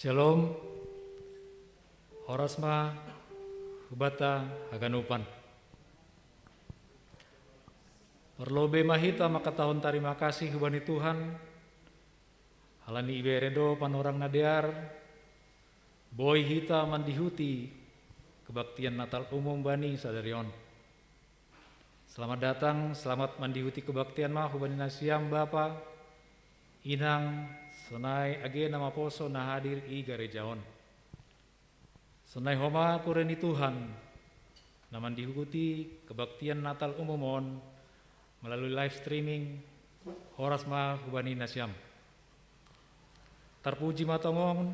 Shalom, Horasma, Hubata, Haganupan. Perlobe mahita maka tahun terima kasih hubani Tuhan. Halani iberedo panorang nadear. Boy hita mandihuti kebaktian Natal umum bani sadarion. Selamat datang, selamat mandihuti kebaktian mah hubani nasiam Bapa, Inang, Sonai age nama poso na hadir i garejaon. Sonai homa kureni Tuhan, naman dihuti kebaktian Natal umumon melalui live streaming Horasma hubani nasiam. Terpuji matongong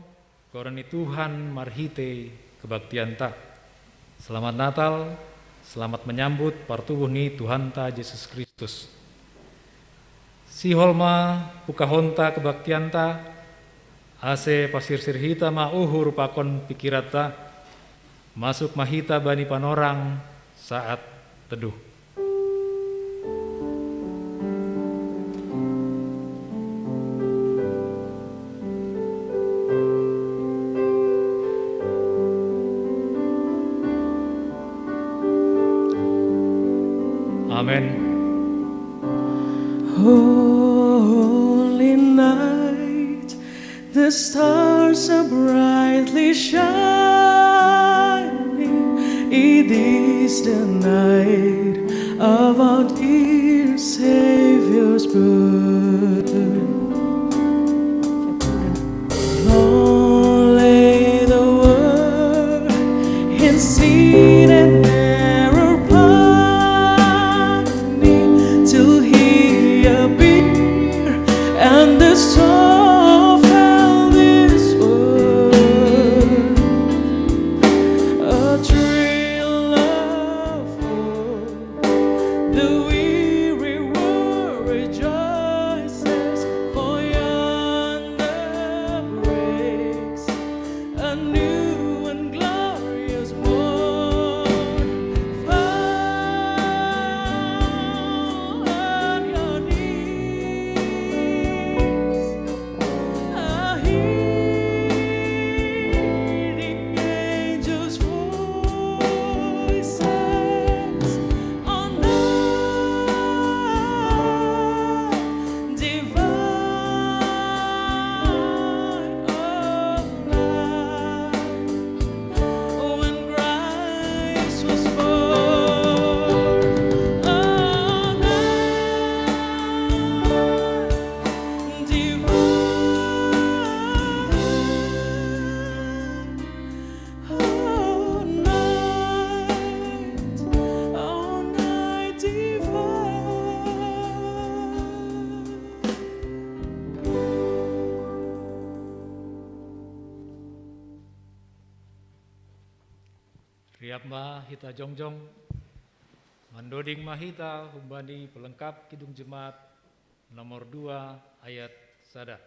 kureni Tuhan marhite kebaktian ta. Selamat Natal, selamat menyambut partubuh ni Tuhan ta Yesus Kristus. Si holma pukahonta kebaktianta ase pasir sirhita ma uhur pakon pikirata masuk mahita bani panorang saat teduh. Amin. Holy night, the stars are brightly shining. It is the night of our dear Savior's birth. Long lay the world in sin and error pining till He appeared, and the soul felt this word, a thrill of hope. The weary world rejoices, for yonder breaks a new and glorious morn. Fall on your knees, hear the angels' voices on night divine of night, when Christ was born. On night Riap ma hita jongjong, mandoding mahita humbani pelengkap Kidung Jemaat nomor 2 ayat sada.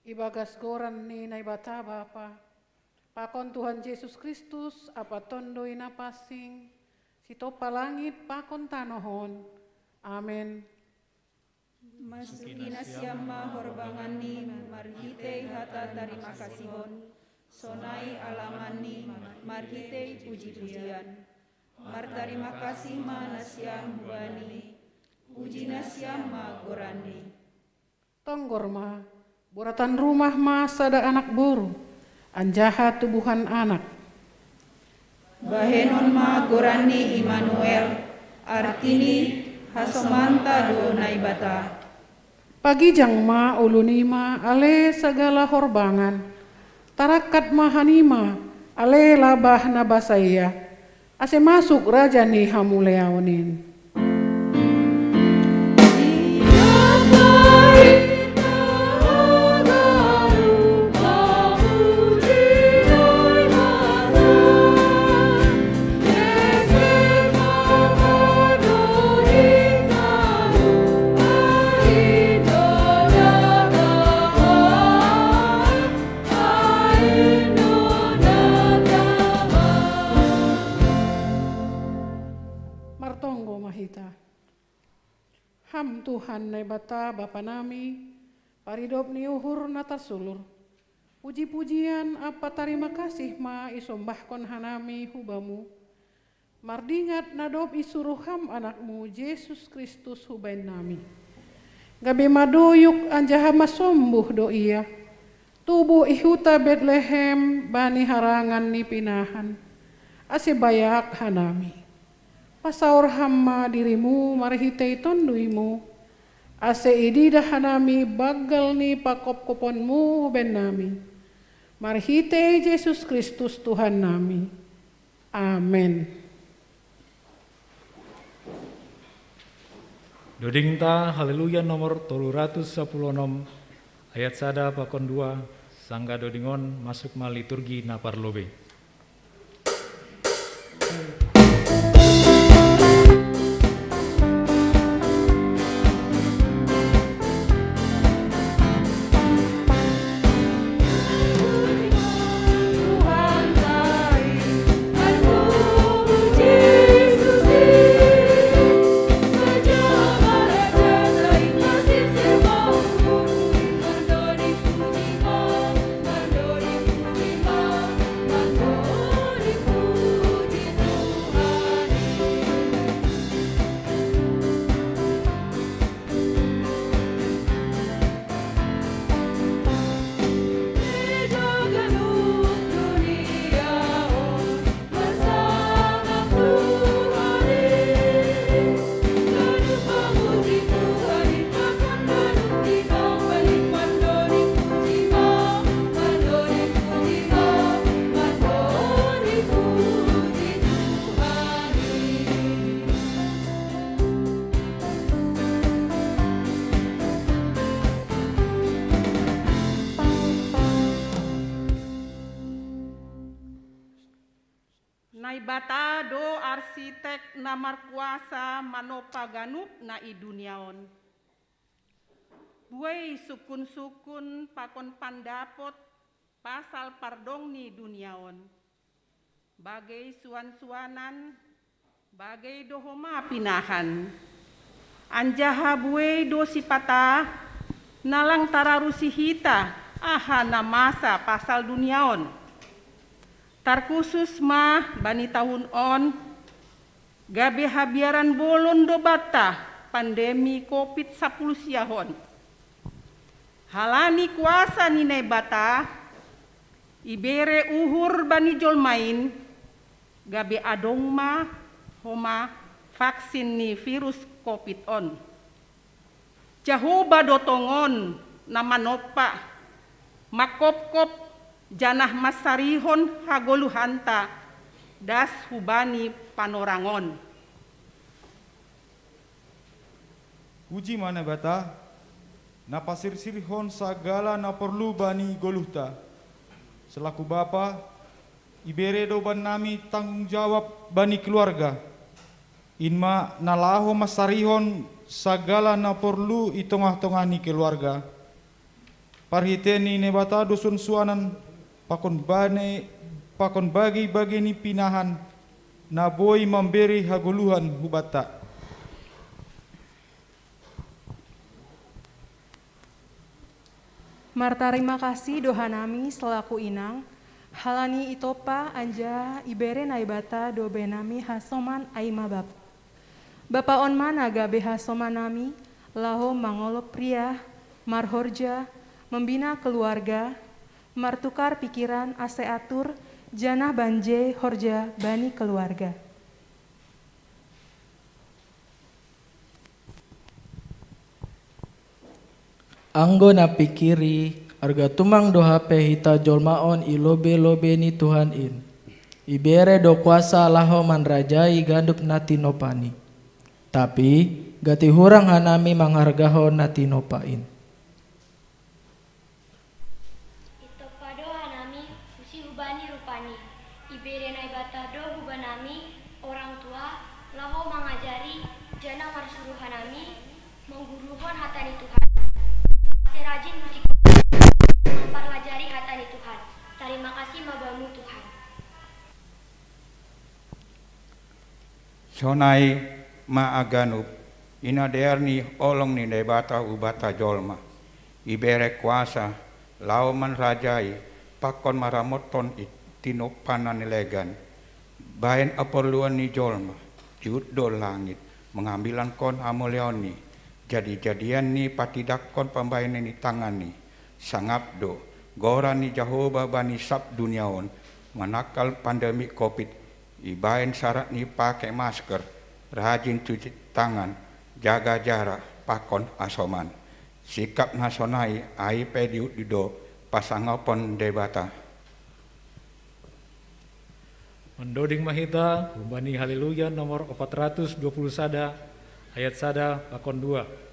Ibagas goran ni naibata Bapa, pakon Tuhan Yesus Kristus apa tondoi na pasing, sitopa langit pakon tanohon. Amin. Masuki nasyama horbangani marhitei hata tarima kasihon, sonai alamani marhitei puji-pujian. Martarima kasih manasyam bani, puji nasyama gorani. Tonggor ma, buratan rumah ma sada anak boru, anjaha tubuhan anak. Bahenon ma gorani Immanuel, artini hasomanta do naibata. Pagijang ma ulunima ale segala horbangan, tarakat mahanima ale labah nabasaya, ase masuk raja ni hamuleaonin. Martonggo mahita. Ham Tuhan naibata Bapa nami, paridop ni uhur natasulur. Puji-pujian apa tarima kasih ma isombahkon hanami hubamu. Mardingat nadop isuruh ham anakmu Yesus Kristus hubain nami. Gabe madoyuk anjaha masombuh do iya. Tubuh ihuta Betlehem bani harangan ni pinahan. Ase bayak hanami. Pasaur hamma dirimu marhitei tonduimu, ase idida hanami bagal ni pakop-koponmu ben nami, marhitei Yesus Kristus Tuhan nami. Amin. Dodingta haleluya nomor 316 ayat sada pakon 2 sangga dodingon masuk ma liturgi na parlobe. Naibata do arsitek namar kuasa manopa ganup na iduniaon. Buai sukun-sukun pakon pandapot pasal pardong ni duniaon. Bagai suan-suanan, bagai dohoma pinahan. Anjaha buai do sipata nalang tararusihita aha namasa pasal duniaon. Tarkhusus mah bani tahun on, gabe habiaran bolon do bata pandemi COVID-10 siahon. Halani kuasa ninai bata, ibere uhur bani jolmain, gabe adong mah homa vaksin ni virus COVID on. Jahoba dotongon namanopa, makop-kop janah masarihon hagoluhanta das hubani panorangon. Puji mana bata, napasir-sirihon sagala na perlu bani goluhta. Selaku bapa, ibere do ban nami tanggung jawab bani keluarga. Inma nalaho masarihon sagala na perlu i tengah-tengah ni keluarga. parhiteni ne bata dusun suanan pakon bagi ni pinahan na boy memberi haguluhan hubata. Martarima kasih doha nami selaku inang, halani itopa anja ibere naibata dobe nami hasoman aima bapa. Bapa on mana gabe hasoman nami, laho mangolo pria, marhorja, membina keluarga, martukar pikiran ase atur, janah banje horja bani keluarga. Anggo na pikiri, arga tumang doha pehita jolmaon i lobe-lobe ni Tuhan in. Ibere do kuasa laho manrajai gandup nati nopani. Tapi gati hurang hanami manghargaho nati nopain. Ito pado hanami usi hubani rupani. Ibere naibata do hubanami orang tua laho mengajari jana marsuruh hanami mengguruhon hatani Tuhan. Rajin musik memperlajari hatani Tuhan. Terima kasih mabamu Tuhan. Sonai maaganup ina derni olong ni debata ubata jolma. Ibere kuasa lau man rajai pakon maramoton tinopanan legan. Bain aperluan ni jolma judol langit mengambilan kon amoleoni. Jadi-jadian ni patidakon pambainan ni tangan ni sangabdo goran ni Jehovah bani sab duniaon manakal pandemi covid ibain syarat ni pakai masker rajin cuci tangan jaga jarak pakon asoman sikap nasonai ai pediu dido pasangapon debata Mendoding mahita Bani Haleluya nomor 420 sada ayat sada pakon 2.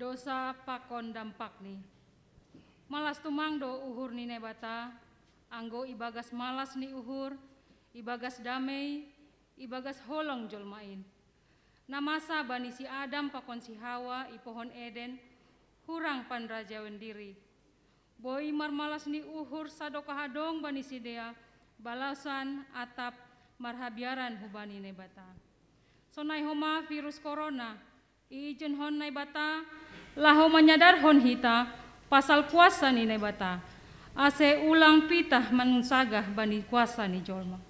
Dosa pakon dampak nih. Malas tumang do uhur ni nebata, anggo ibagas malas ni uhur, ibagas damai, ibagas holong jolmain. Namasa bani si Adam pakon si Hawa i pohon Eden, hurang panraja wendiri. Boi marmalas ni uhur sadoka hadong bani si Dea, balasan atap marhabiaran hubani nebata. Sonai homa virus corona, ijen hon nebata, laho menyadar hon hita, pasal kuasa ni nebata, ase ulang pitah manunsagah bani kuasa ni jolma.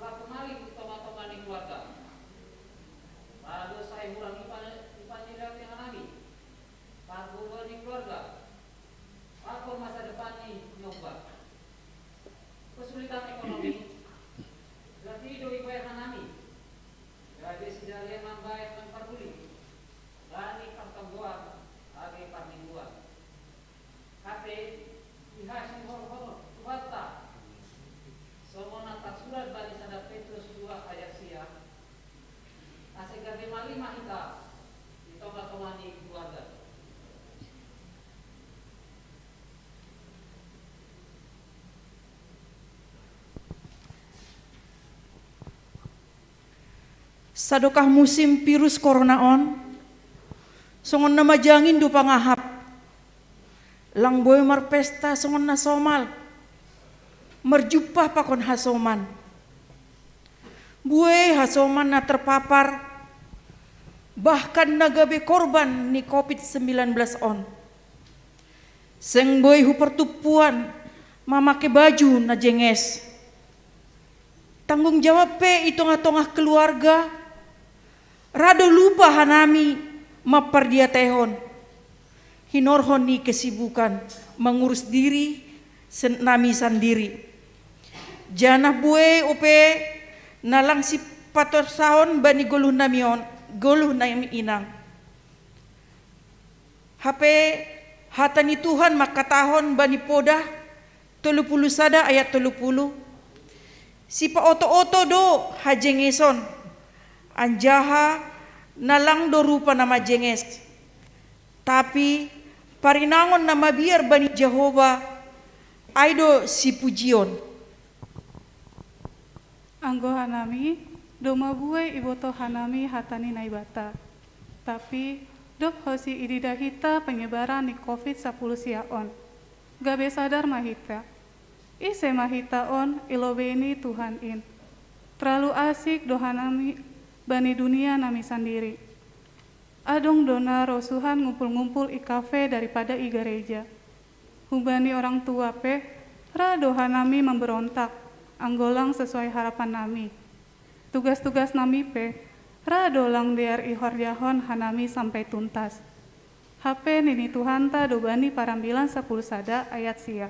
Selaku mari utama-utama ni keluarga. Lalu saya ulangi pada tarima kita di tempat kawani keluarga. Sadokah musim virus corona on, songon na majangin do pangahap. Lang boy marpesta songon na somal, merjupah pakon hasoman. Buay hasoman na terpapar, bahkan nagabe korban ni COVID-19 on. Seng boy hu pertupuan, mamake baju na jenges. Tanggung jawab pe itong-atongah keluarga, rado lupa hanami mapardia tehon. Hinorhon ni kesibukan mengurus diri nami sendiri. Janah bue ope nalang si pator sahon bani goluh nami inang. HP hatani Tuhan makatahon bani podah 30 sada ayat 30. Si pa oto-oto do hajengeson. Anjaha nalang do rupa nama jenges. Tapi parinangon nama biar bani Jehovah aido si pujion. Anggo hanami doma buai iboto hanami hatani naibata. Tapi dop hosi idida hita penyebaran ni COVID-10 siaon. Gabe sadar mahita. Ise mahita on ilobeni Tuhan in. Terlalu asik dohanami bani dunia nami sendiri. Adong dona rosuhan ngumpul-ngumpul i kafe daripada i gereja. Hubani orang tua pe, ra dohanami memberontak, anggolang sesuai harapan nami. Tugas-tugas nami pe, ra dolang dear i horjahon hanami sampai tuntas. HP nini Tuhan ta dobani parambilan 10 sada ayat sia.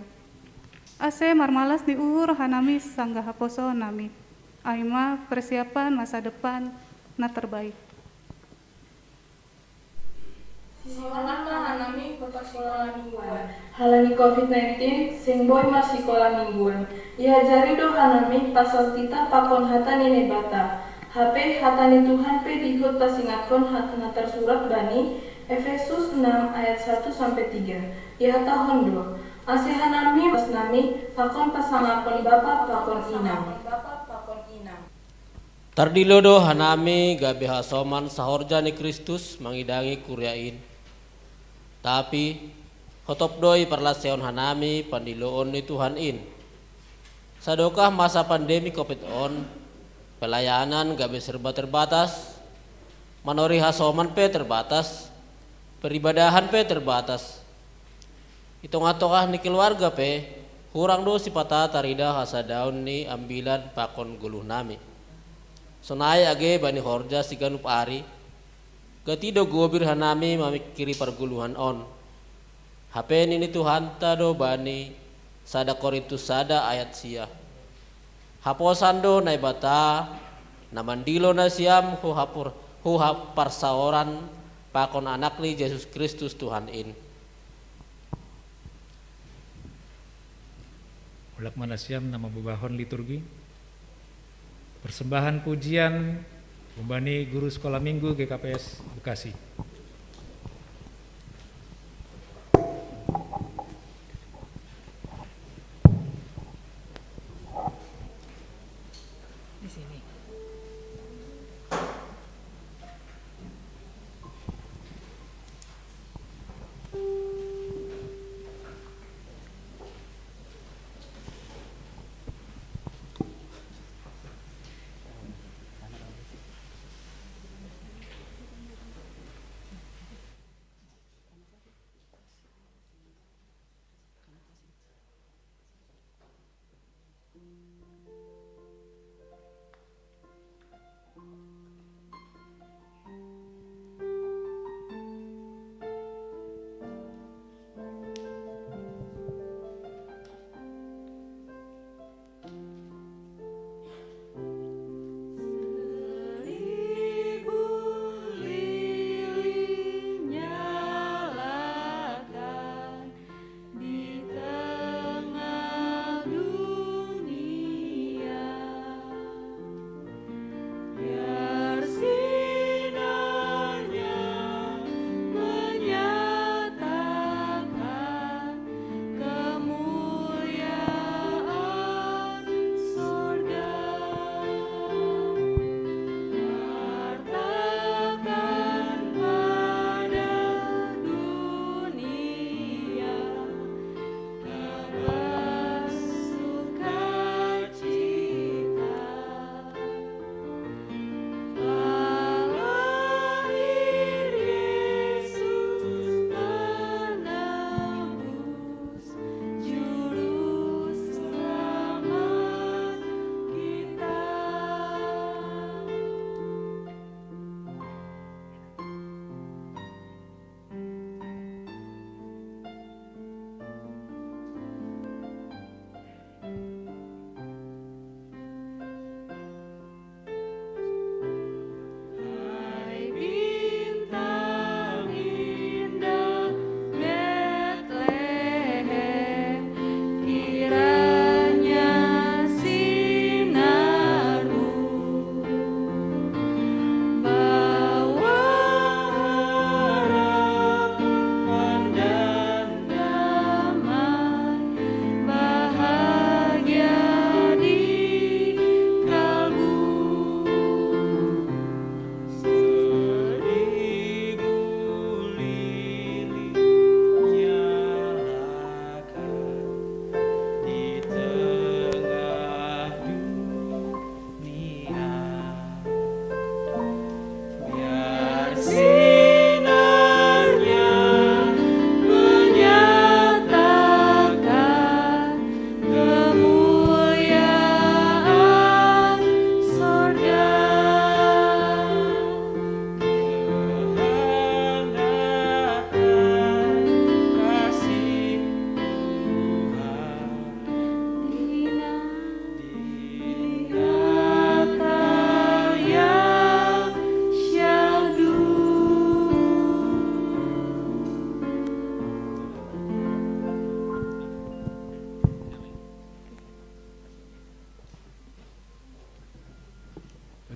Ase marmalas ni uhur hanami sanggah haposo nami. Aima persiapan masa depan na terbaik. Siholana hanami kota sekolah mingguan. Halani COVID-19 sing boy mas sekolah mingguan. Iajari do hanami pasal tita pakon hata nene bata. HP hatani Tuhan pe dihut pasingatkon hatana tersurat bani Efesus 6 ayat 1 sampai 3. Ihata hondo. Asihanami pas nami pakon pasangakon bapa pakon inam. Tardilodo hanami gabe hasoman sahorja ni Kristus mangidangi kuryain. Tapi hotop doi perlaseon hanami pandiloon ni Tuhan in. Sadokah masa pandemi Covid on, pelayanan gabe serba terbatas, manori hasoman pe terbatas, peribadahan pe terbatas. Itong-atongah ni keluarga pe, hurang do si pata tarida hasadaun ni ambilan pakon guluh nami. Sonai age bani horja si ganup ari, gatido gobir hanami mamikiri perguluhan on. HP nini Tuhan tado bani sada Korintus sada ayat sia. Haposando na ibata namandilo na siam hu parsaoran pakon anak ni Yesus Kristus Tuhan in. Ulak manasiam nama bubahon liturgi. Persembahan pujian Umbani Guru Sekolah Minggu GKPS Bekasi. Di sini.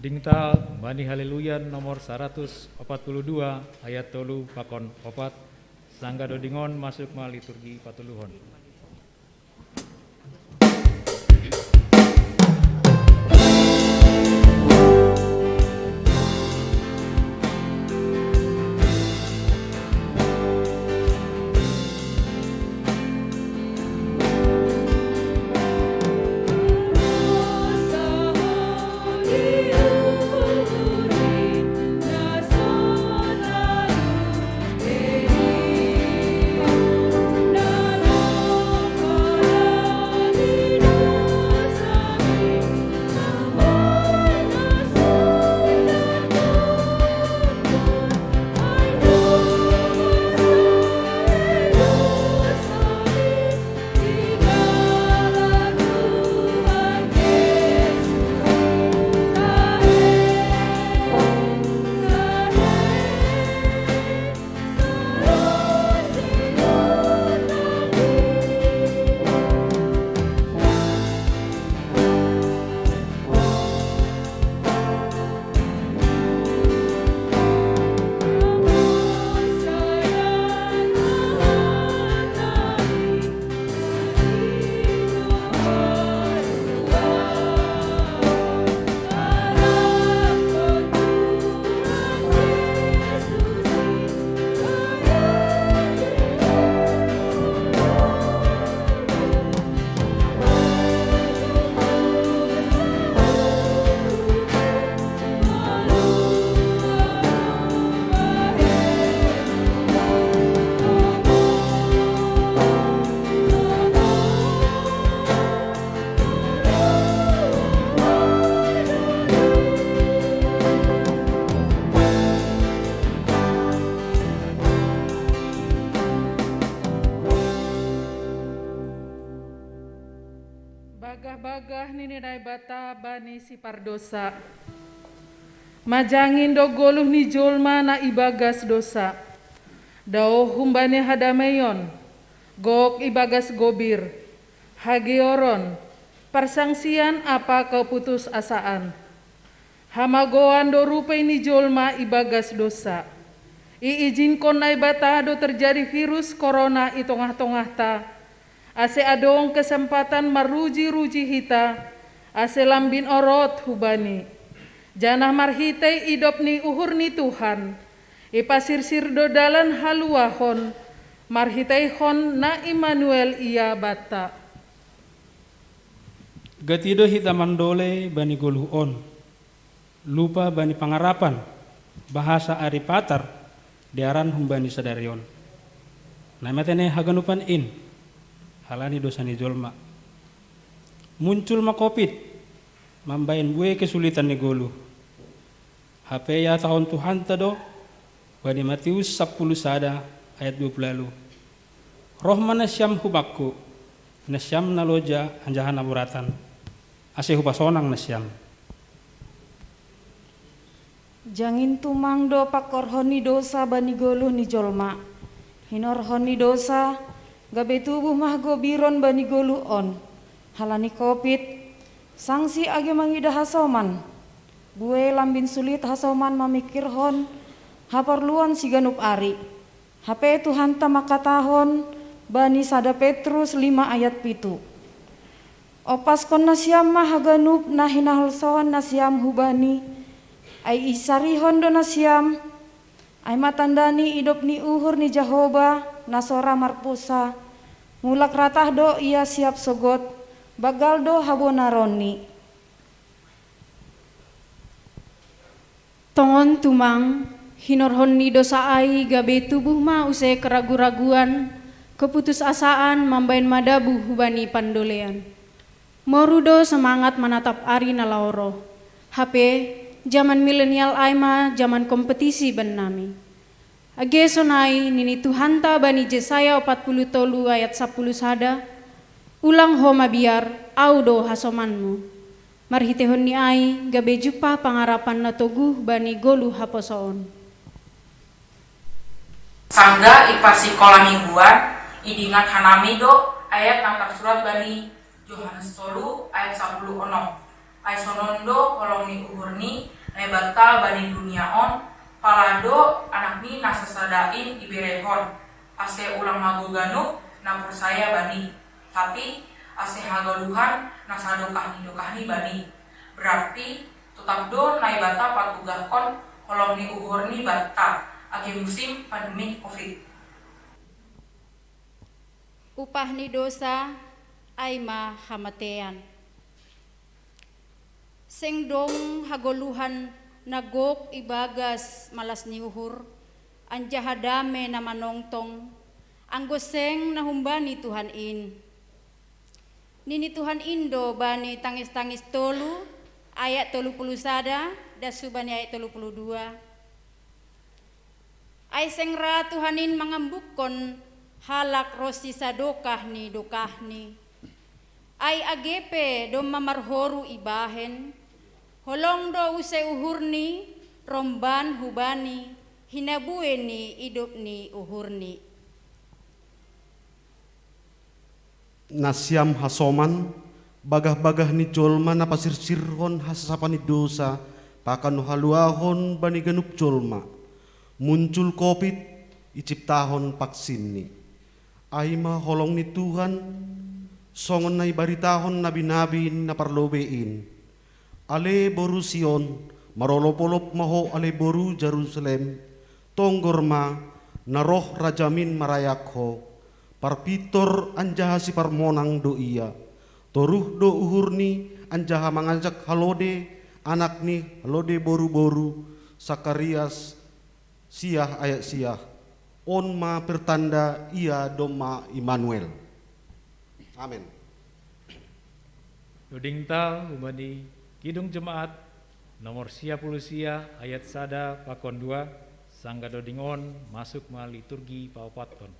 Dingtal Bani Haleluyan nomor 142 ayat 3 pakon 4 sangga dodingon masuk ma liturgi patuluhon. Bagah-bagah nini bata bani si pardosa. Majangin do goluh ni jolma na ibagas dosa. Dao humbani hadameyon. Gok ibagas gobir. Hagioron. Persangsian apa keputus asaan. Hamagoan do rupai ni jolma ibagas dosa. Iijin konai bata do terjadi virus corona i tongah-tongah ta. Ase adong kesempatan maruji-ruji hita, ase lambin orot hubani. Janah marhitei idop ni uhur ni Tuhan, ipasirsir do dalan haluahon, marhitei hon na Immanuel ia bata. Gatido hita mandole bani goluhon, lupa bani pangarapan, bahasa aripatar, diaran humbani sadarion. Namatene haganupan in. Halani dosa ni jolma. Muncul ma COVID, mambayin gue kesulitan ni golu. HP ya tahun Tuhan tado, bani Matius 10 sada ayat 20 lalu. Roh mana syam hubakku, nasyam naloja anjahan aburatan. Ase hubasonang nasyam. Jangin tumang do pakorhoni dosa bani goluh ni jolma. Hinorhoni dosa gabe tubuh mah gobiron bani goluon. Halani COVID, sangsi age mangida hasoman. Bue lambin sulit hasoman mamikirhon, haperluan si ganup ari. Hape Tuhan tamakatahon, bani sada Petrus 5 ayat 7. Opas kon nasyam mah haganup nah hinahalsoan nasyam hubani. Ai isarihon do nasyam, ai matandani idop ni uhur ni Jahoba, nasora marpusa. Mulak ratah do ia siap sogot, bagal do habonaroni. Tongon tumang, hinorhon ni dosa ai gabe tubuh ma usai keragu-raguan, keputusasaan mambain madabu hubani pandolean. Morudo semangat menatap ari nalaoro. HP zaman milenial aima zaman kompetisi ben nami. Age sonai nini Tuhanta bani Jesaya 40 tolu ayat 10 sada. Ulang homa biar audo hasomanmu. Marhitehon ni ai gabe jupa pangarapan na toguh bani golu haposoon. Sangga ipasi kola mingguan idingat hanami do ayat nangkap surat bani Yohanes tolu ayat 10 ono. Ai sonondo kolong ni uhurni nebata bani dunia on, palado anak ni nasasadain iberehon, ase ulang mago ganu na persaya bani, tapi ase hagaluhan nasadokahni bani. Berarti tetap do naibata patugahkon kolom ni uhur ni bata agi musim pandemi COVID. Upah ni dosa aima hamatean. Seng dong hagoluhan nagok ibagas malas ni uhur, anja hadame na manongtong, anggo seng nahumbani Tuhan in. Nini Tuhan Indo bani tangis-tangis tolu, ayat 30 sada, dasubani ayat 32. Ay sengra Tuhanin mangambukon halak rosi sadokahni dokahni. Ay agepe do mamarhoru ibahen, holong do use uhurni, romban hubani, hinabueni idupni uhurni. Nasyam hasoman, bagah-bagah ni jolma na pasirsirhon hasapani dosa, pakan haluahon bani ganup jolma. Muncul COVID, iciptahon vaksin ni. Aima holong ni Tuhan, songon na ibaritahon nabi-nabi na parlobein. Ale boru Sion, marolopolop maho ale boru Jerusalem, tonggorma naroh rajamin marayakho, parpitor anjaha si parmonang do iya, toruh do uhurni anjaha mangajak halode, anak ni halode boru-boru, Sakarias, siah ayat siah, on ma pertanda ia doma Immanuel. Amin. Dodingta umani Kidung Jemaat nomor 10 ayat sada pakon 2 sangga dodingon masuk ma liturgi paupatkon.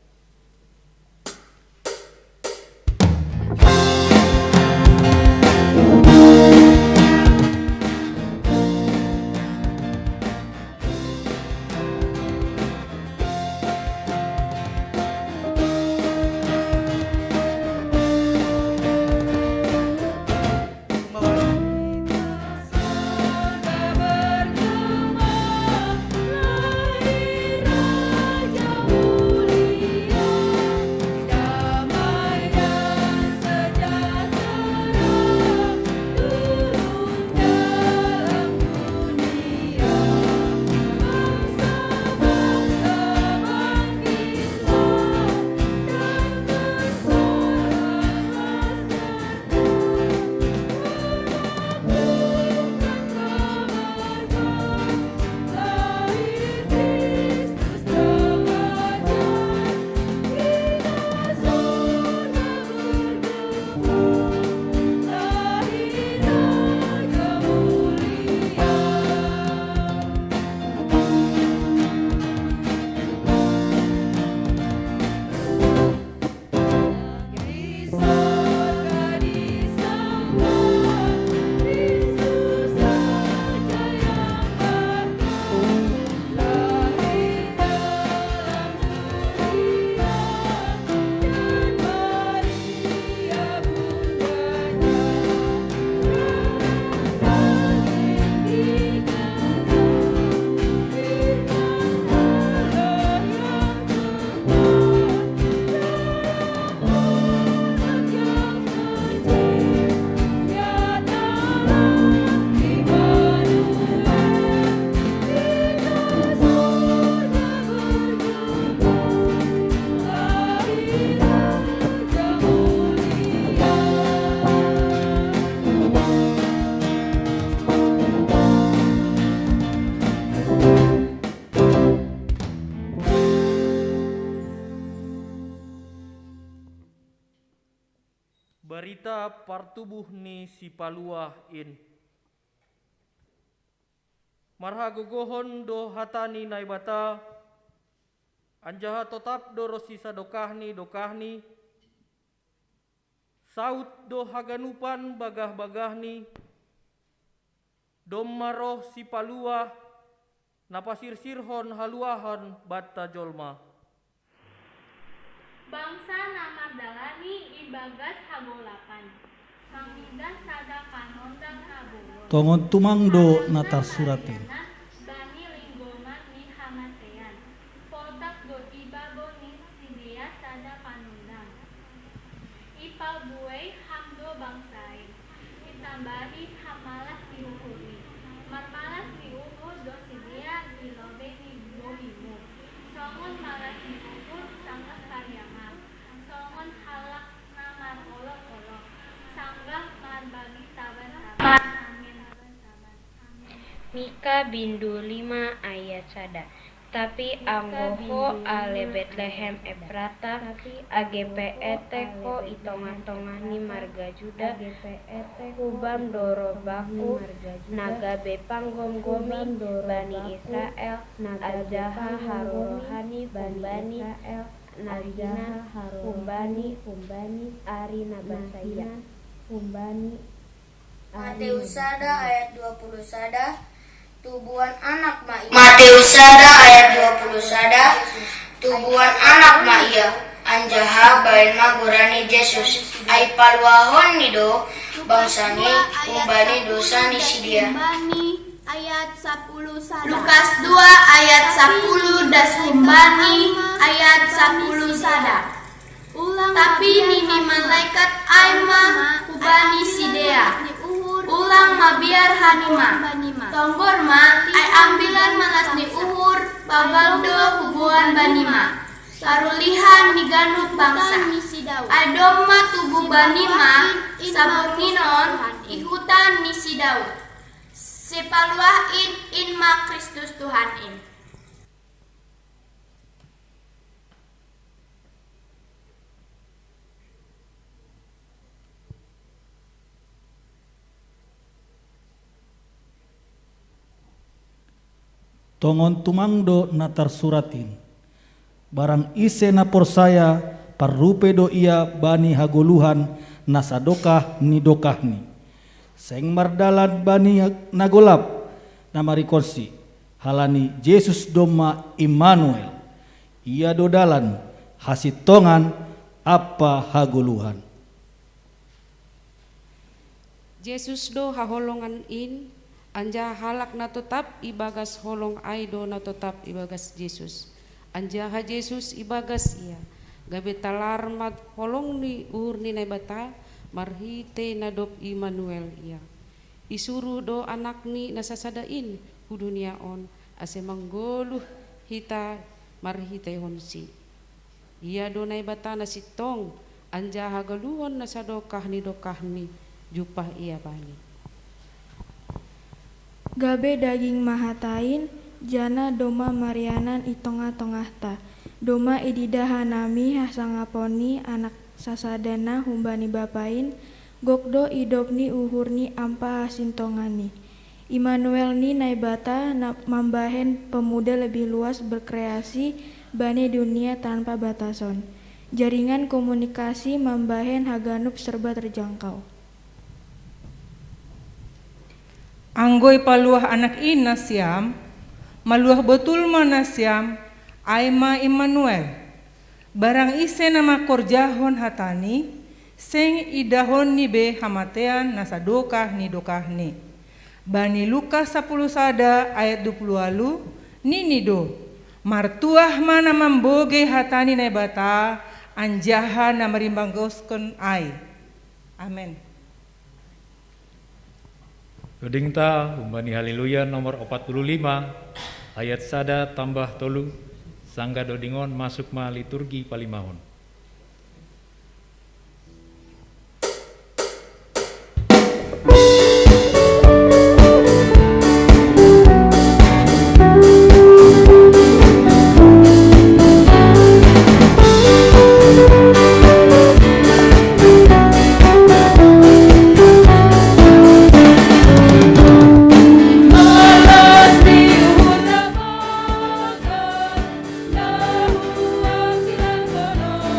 Barita partubuh ni si paluah in. Marhagogohon do hatani naibata, anjaha totap do rosisa dokahni, saut do haganupan bagah-bagahni, dom maroh si paluah, napasirsirhon haluahan batta jolma. Bangsa na Magdalani ibagas hagolapan. Mangindah sada kanon dan kabulo. Tongon tumangdo natar suratin. Bani linggoman ni hamatean. Poltak do ibabo ni sidia sada panundang. Ipal buai hamdo bangsai. Ditambahi hamalas diuhuri. Marmalas diuhur do sidia dilobe di bohimu. Songon malas diuhur sanggah karyama. Songon halak namar olok-olok. Sanggah marbagi taban-taban. Amin. Mika bindu 5 ayat sada. Tapi anggoho ale Betlehem Efrata AGPET ko itonga-tonga ni marga Juda kubam doro baku naga bepanggom-gomi Bani Israel ajaha harohani Bani Narina humbani ari nabasaya Matius sada ayat 20 sada. Tubuhan anak Maia. Matius sada ayat 20 sada. Tubuhan anak Maia. Anjaha bain magurani Yesus. Ai palwahon nido bangsani umbani dosa ni sidia. Ayat 10 sada. Lukas 2 ayat 10 das umbani ayat 10 sada. Tapi nini malaikat aima kubani sidea. Ulang mabiar hanima. Tonggor ma ai ambilan malas ni uhur bagaldo kubuan banima. Sarulihan ni ganup bangsa. Adoma tubuh banima sabunginon ikutan ni si Daud. Sepaluah in ma Kristus Tuhan in. Tongon tumangdo natar suratin. Barang ise na porsaya parrupe do ia bani hagoluhan nasadokah ni dokahni. Seng mardalan bani nagolap namari korsi. Halani Yesus doma Immanuel. Ia dodalan hasitongan apa hagoluhan. Yesus do haholongan in anja halak na tetap ibagas holong aido na tetap ibagas Yesus. Anja ha Yesus ibagas ia. Gabe talar mat holong ni uhur ni naibata marhite na dop Immanuel ia. Isuru do anak ni nasasadain ku dunia on ase manggoluh hita marhite honsi. Ia do naibata nasitong anja hagaluhon nasadokah ni jupah ia bani. Gabe daging mahatain jana doma marianan itonga-tongahta. Doma idida hanami hasangaponi anak sasadana humbani bapain. Gokdo idopni uhurni ampa hasintongani. Immanuel ni naibata mambahen pemuda lebih luas berkreasi bani dunia tanpa batason. Jaringan komunikasi mambahen haganup serba terjangkau. Anggoy paluah anak ina siam, maluah betul mana siam, aima Immanuel. Barang ise nama korjahon hatani, seng idahon ni be hamatean nasadokah ni dokahni. Bani Lukas 10 sada ayat 20 lalu, nini do, martuah mana mamboge hatani nebata, anjaha na marimbanggoskon ai. Amin. Gedingta umbani haleluya nomor 45 ayat sada tambah tolu sangga dodingon masuk ma liturgi palimahon. Malas diuhur na bagan, lahu ang tinanggono.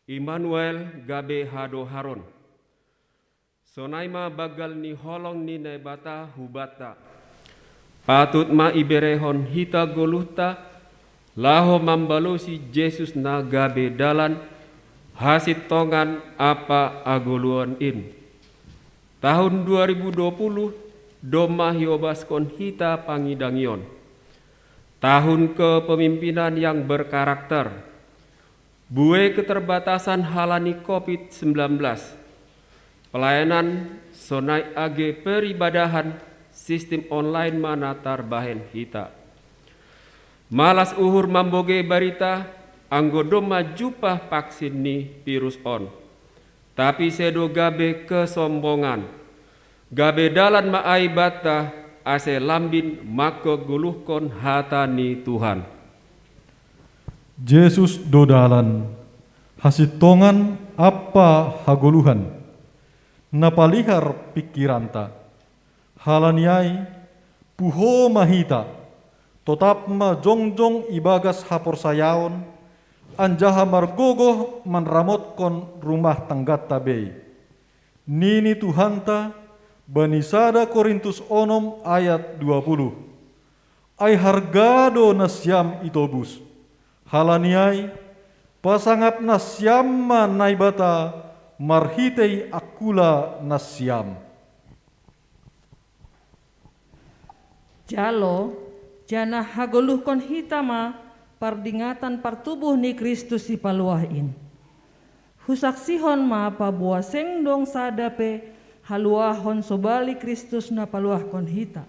Immanuel gabe hado haron. Sonaima bagal ni holong ni nebata hubata. Patut ma iberehon hita goluhta laho mambalo si Jesus na gabe dalan hasit tongan apa agoluan in. Tahun 2020 doma hiobas kon hita pangidangion. Tahun kepemimpinan yang berkarakter. Bue keterbatasan halani COVID-19. Pelayanan sonai age peribadahan sistem online manatar bahen hita. Malas uhur mamboge barita anggo doma jupah vaksin ni virus on. Tapi sedo gabe kesombongan. Gabe dalan maai bata ase lambin mako guluhkon hatani Tuhan. Yesus dodalan hasitongan apa hagoluhan napalihar pikiranta halaniai puho mahita totap ma jongjong ibagas haporsayaon anjaha margogoh manramotkon rumah tanggat tabei nini Tuhanta banisada Korintus onom ayat 20 ai hargado nasyam itobus halaniai pasangap nasyam naibata marhitei akula nasyam. Jalo jana hagoluhkon hitama pardingatan partubuh ni Kristus si paluahin. Husaksihon ma pabua sengdong sadape haluahon sobali Kristus na paluahkon hita.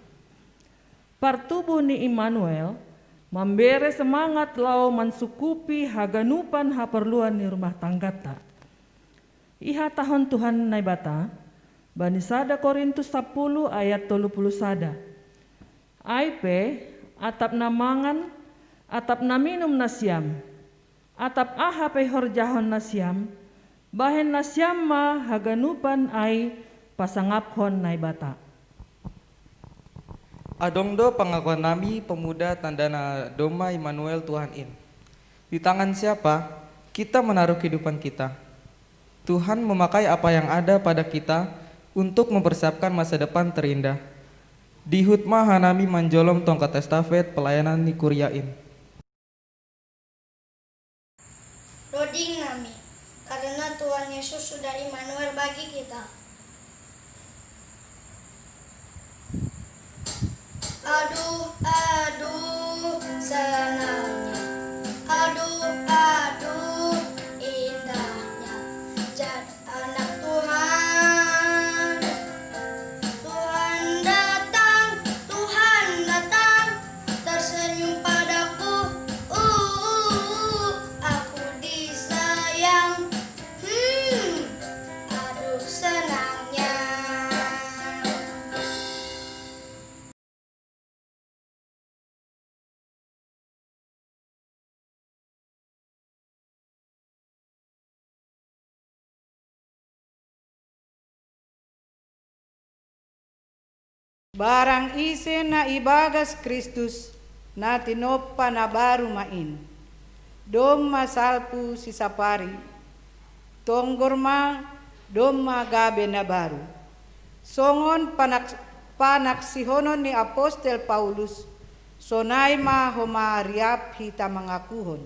Partubuh ni Immanuel memberi semangat lau mensukupi haganupan haperluan ni rumah tanggata. Iha tahun Tuhan naibata, banisada Korintus 10 ayat 30 sada. Aipe atap namangan, atap naminum nasyam, atap ahape horjahon nasyam, bahen nasyam ma haganupan ai pasangaphon naibata. Adongdo pengakuan nami pemuda tandana doma Immanuel Tuhan in. Di tangan siapa kita menaruh kehidupan kita. Tuhan memakai apa yang ada pada kita untuk mempersiapkan masa depan terindah. Di hutma hanami manjolom tongkat estafet pelayanan ni kuryain. Roding nami, karena Tuhan Yesus sudah Immanuel bagi kita. Aduh, aduh, senangnya. Aduh, aduh, indahnya. Jadi anak Tuhan. Tuhan datang, tersenyum padaku. Aku disayang. Aduh, senangnya. Barang ise na ibagas Kristus na tinopa na baru main. Dom masalpu si sapari. Tonggorma dom magabe na baru. Songon panaksihonon ni Apostel Paulus. Sonay ma homariap hita mangakuhon.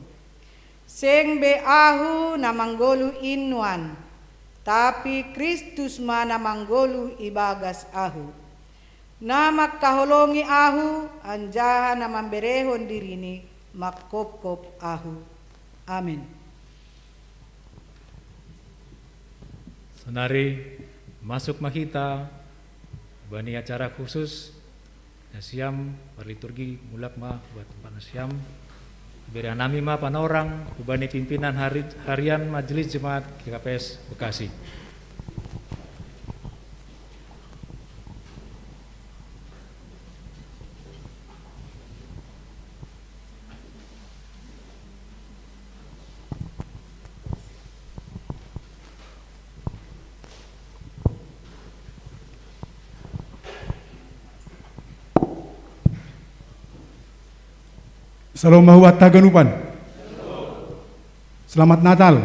Seng be ahu na manggolu inwan. Tapi Kristus ma na manggolu ibagas ahu. Na magkaholongi ahu, anjaha na mamberehon dirini, magkopkop ahu. Amin. Senari masuk makita bani acara khusus nasyam perliturgi mulak ma buat tempat nasyam beri anami ma panorang bani pimpinan harian Majelis Jemaat GKPS Bekasi. Salam mahuat taganupan. Selamat Natal.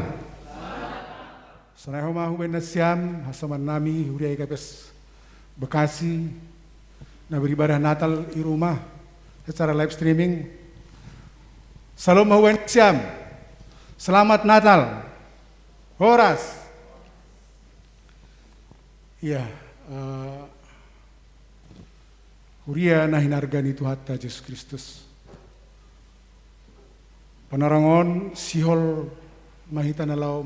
Sonahoma huben nasiam hasaman nami huria ikapes Bekasi na beribadah Natal di rumah secara live streaming. Salam huben nasiam. Selamat Natal. Horas. Iya, huria na hinargani Tuhan Yesus Kristus. Panarangon sihol mahita nalau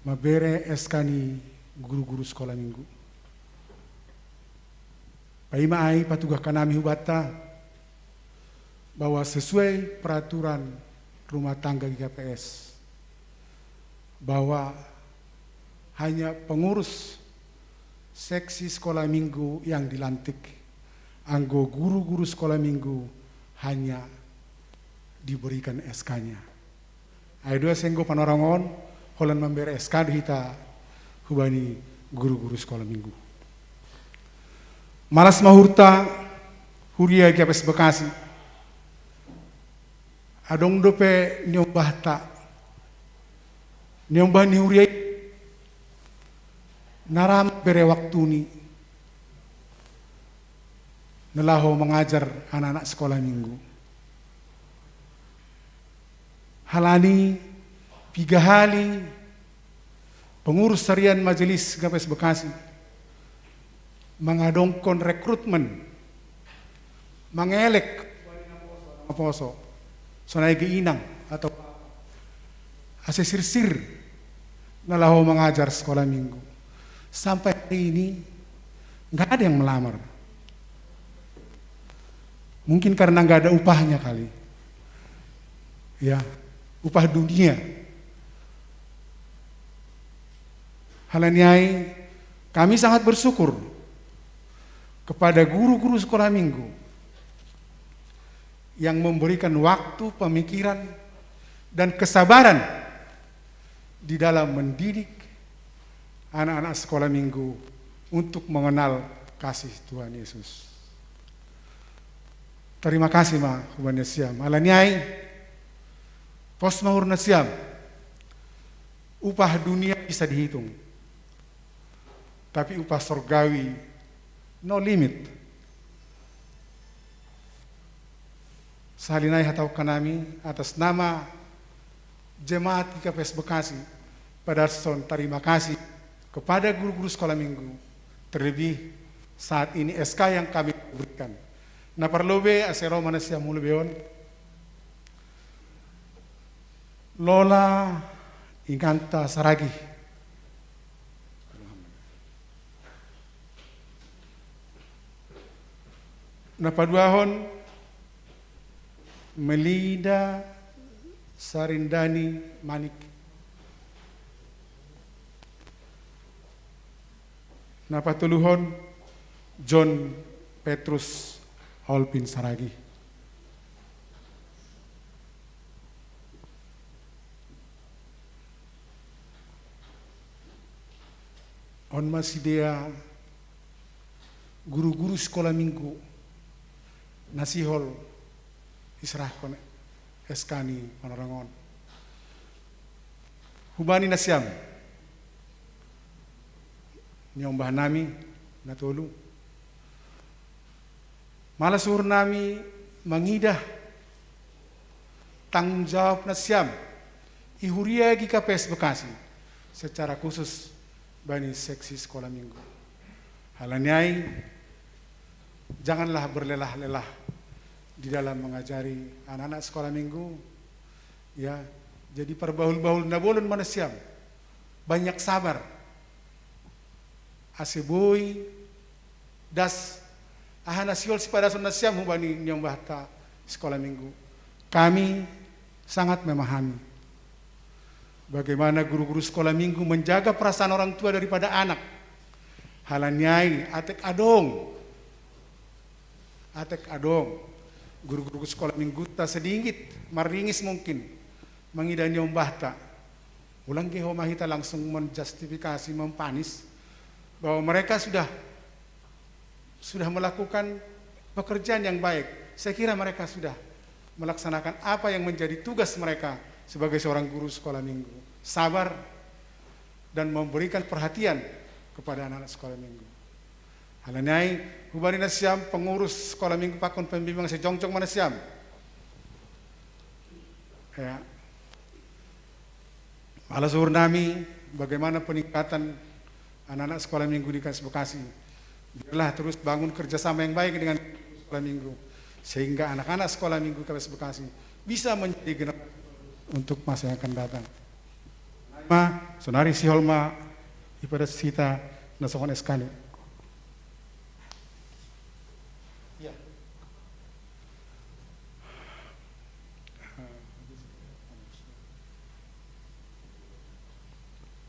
mabere eskani guru-guru sekolah minggu. Paima ai patugah kanami hubata bahwa sesuai peraturan rumah tangga GKPS bahwa hanya pengurus seksi sekolah minggu yang dilantik, anggo guru-guru sekolah minggu hanya diberikan SK-nya. Ayo senggo panorangon holan memberi SK hita hubani guru-guru sekolah minggu. Malas mahurta huria GKPS Bekasi. Adong dope nyombahta. Nyombah ni huria naram bere waktu ni nelaho mengajar anak-anak sekolah minggu. Halani 3 hari pengurus harian majelis GKPS Bekasi mengadongkon rekrutmen mengelek poso sonai inang atau asesir-sir nalaho mengajar sekolah minggu. Sampai hari ini nggak ada yang melamar. Mungkin karena nggak ada upahnya kali. Ya, upah dunia. Halaniai, kami sangat bersyukur kepada guru-guru sekolah minggu yang memberikan waktu, pemikiran, dan kesabaran di dalam mendidik anak-anak sekolah minggu untuk mengenal kasih Tuhan Yesus. Terima kasih ma huban nasiam. Alaniai pos mahur nasiam. Upah dunia bisa dihitung. Tapi upah sorgawi no limit. Sahalinai hatau kanami atas nama Jemaat GKPS Bekasi pada son terima kasih kepada guru-guru sekolah minggu, terlebih saat ini SK yang kami berikan. Na parlobe asero manusia mulubeon Lola Inganta Saragi. Na paduahon Melida Sarindani Manik. Napatuluhon John Petrus Olpin Saragi. On masih dia guru-guru sekolah minggu nasihol israhkon eskani panorangon. Hubani nasiam nyombah nami natolu. Malasur nami mengidah tanggung jawab nasiam ihuria GKPS Bekasi secara khusus bani seksi sekolah minggu. Halaniai janganlah berlelah-lelah di dalam mengajari anak-anak sekolah minggu. Ya, jadi perbaul-baul nabolon manasiam. Banyak sabar. Aseboy das ahanasiol sipada sonasiam hubani nyombahta sekolah minggu. Kami sangat memahami bagaimana guru-guru sekolah minggu menjaga perasaan orang tua daripada anak. Halaniai atek adong guru-guru sekolah minggu tak sedikit maringis mungkin mengidani ombahta ulang gehomahita langsung menjustifikasi mempanis bahwa mereka sudah melakukan pekerjaan yang baik. Saya kira mereka sudah melaksanakan apa yang menjadi tugas mereka sebagai seorang guru sekolah minggu. Sabar, dan memberikan perhatian kepada anak-anak sekolah minggu. Halanai hubari nasiam pengurus sekolah minggu pakon pembimbing sejongcong manasiam. Ya. Ala zuhur nami bagaimana peningkatan anak-anak sekolah minggu di KS Bekasi. Biarlah terus bangun kerjasama yang baik dengan sekolah minggu sehingga anak-anak sekolah minggu KS Bekasi bisa menjadi generasi untuk masa yang akan datang. Ma, sonari si holma ipada sita nasokon eskani. Ya.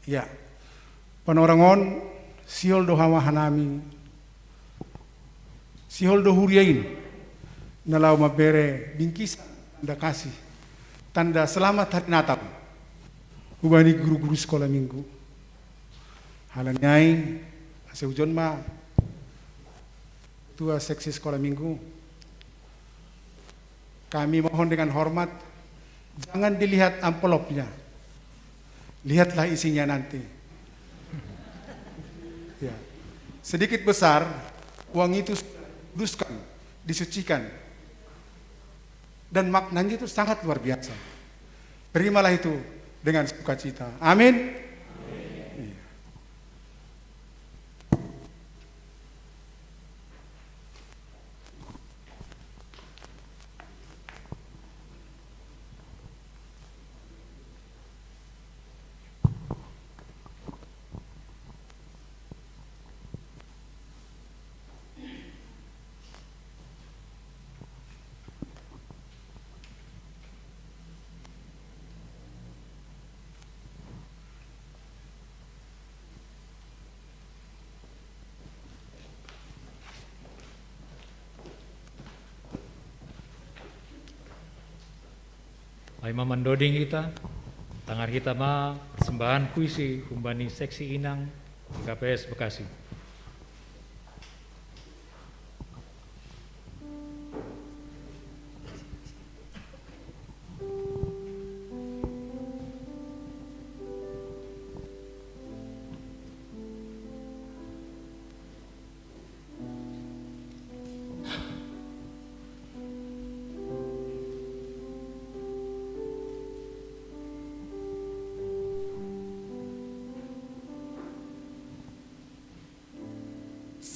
Ya. Panorangon siol do hawa hanami siol do huriain nalau mabere bingkis tanda kasih tanda selamat hari Natal hubani guru-guru sekolah minggu halanyai seujon ma tua seksi sekolah minggu kami mohon dengan hormat jangan dilihat amplopnya, lihatlah isinya nanti. Ya. Sedikit besar uang itu dikuduskan, disucikan dan maknanya itu sangat luar biasa. Terimalah itu dengan sukacita. Amin. Iya. Aima mendoding kita, tangar kita ma persembahan puisi humbani seksi inang di KPS Bekasi.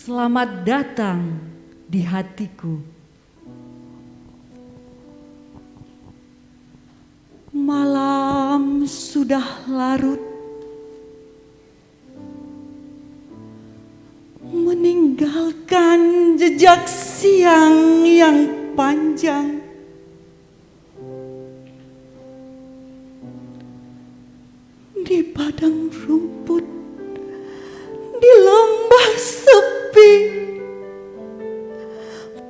Selamat datang di hatiku. Malam sudah larut, meninggalkan jejak siang yang panjang. Di padang rumput, di lembah sepi,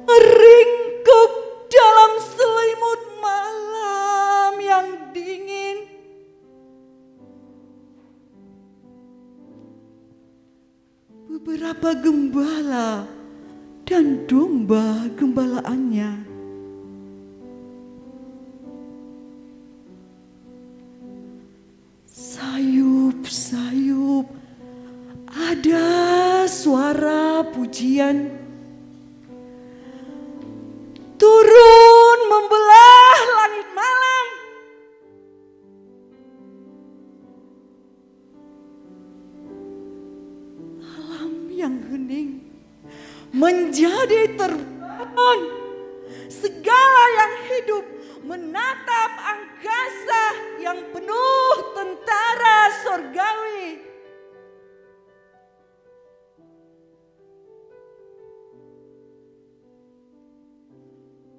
meringkuk dalam selimut malam yang dingin. Beberapa gembala dan domba gembalaannya sayup-sayup. Ada suara pujian turun membelah langit malam. Alam yang hening menjadi terbangun. Segala yang hidup menatap angkasa yang penuh tentara sorgawi.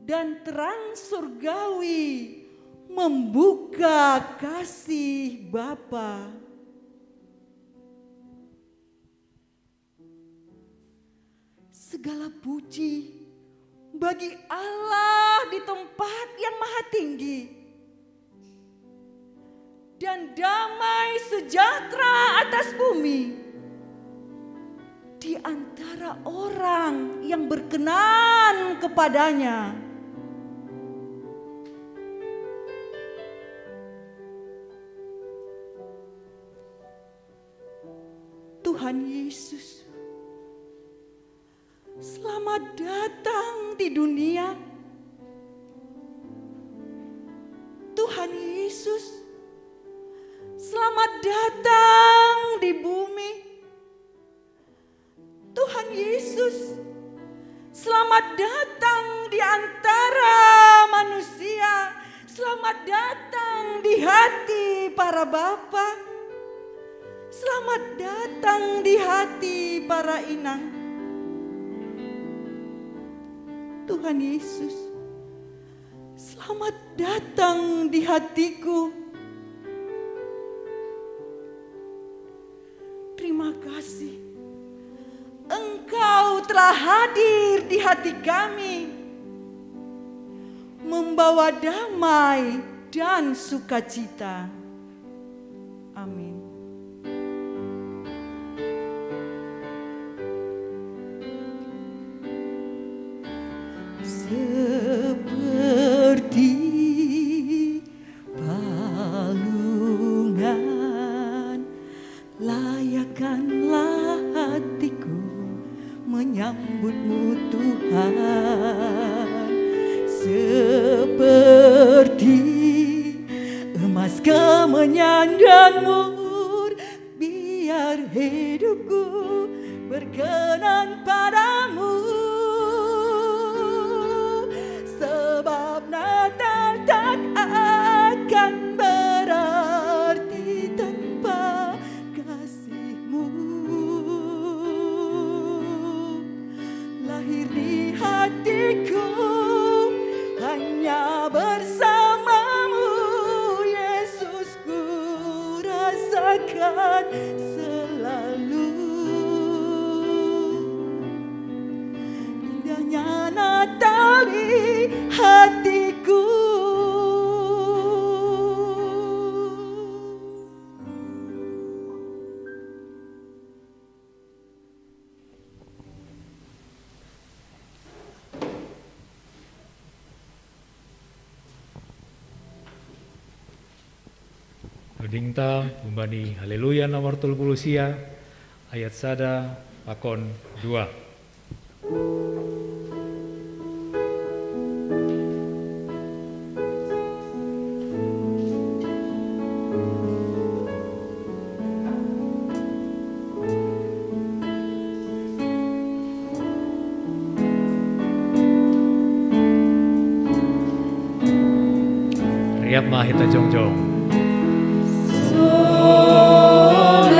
Dan terang surgawi membuka kasih Bapa. Segala puji bagi Allah di tempat yang maha tinggi. Dan damai sejahtera atas bumi di antara orang yang berkenan kepadanya. Tuhan Yesus, selamat datang di dunia. Tuhan Yesus, selamat datang di bumi. Tuhan Yesus, selamat datang di antara manusia. Selamat datang di hati para bapa. Selamat datang di hati para inang. Tuhan Yesus, selamat datang di hatiku. Terima kasih, Engkau telah hadir di hati kami, membawa damai dan sukacita. Amin. Seperti palungan, layakkanlah hatiku menyambutmu Tuhan. Seperti emas kemenyan mur, biar hidupku berkenan padamu. Sebab Natal tak akan berarti tanpa kasih-Mu. Lahir di hatiku hanya bersama-Mu, Yesus, ku rasakan selalu. Indahnya Natal di hatiku. Dingta umbani haleluya nomor 30 ayat sada pakon 2. Riap mahita jongjong. Sonam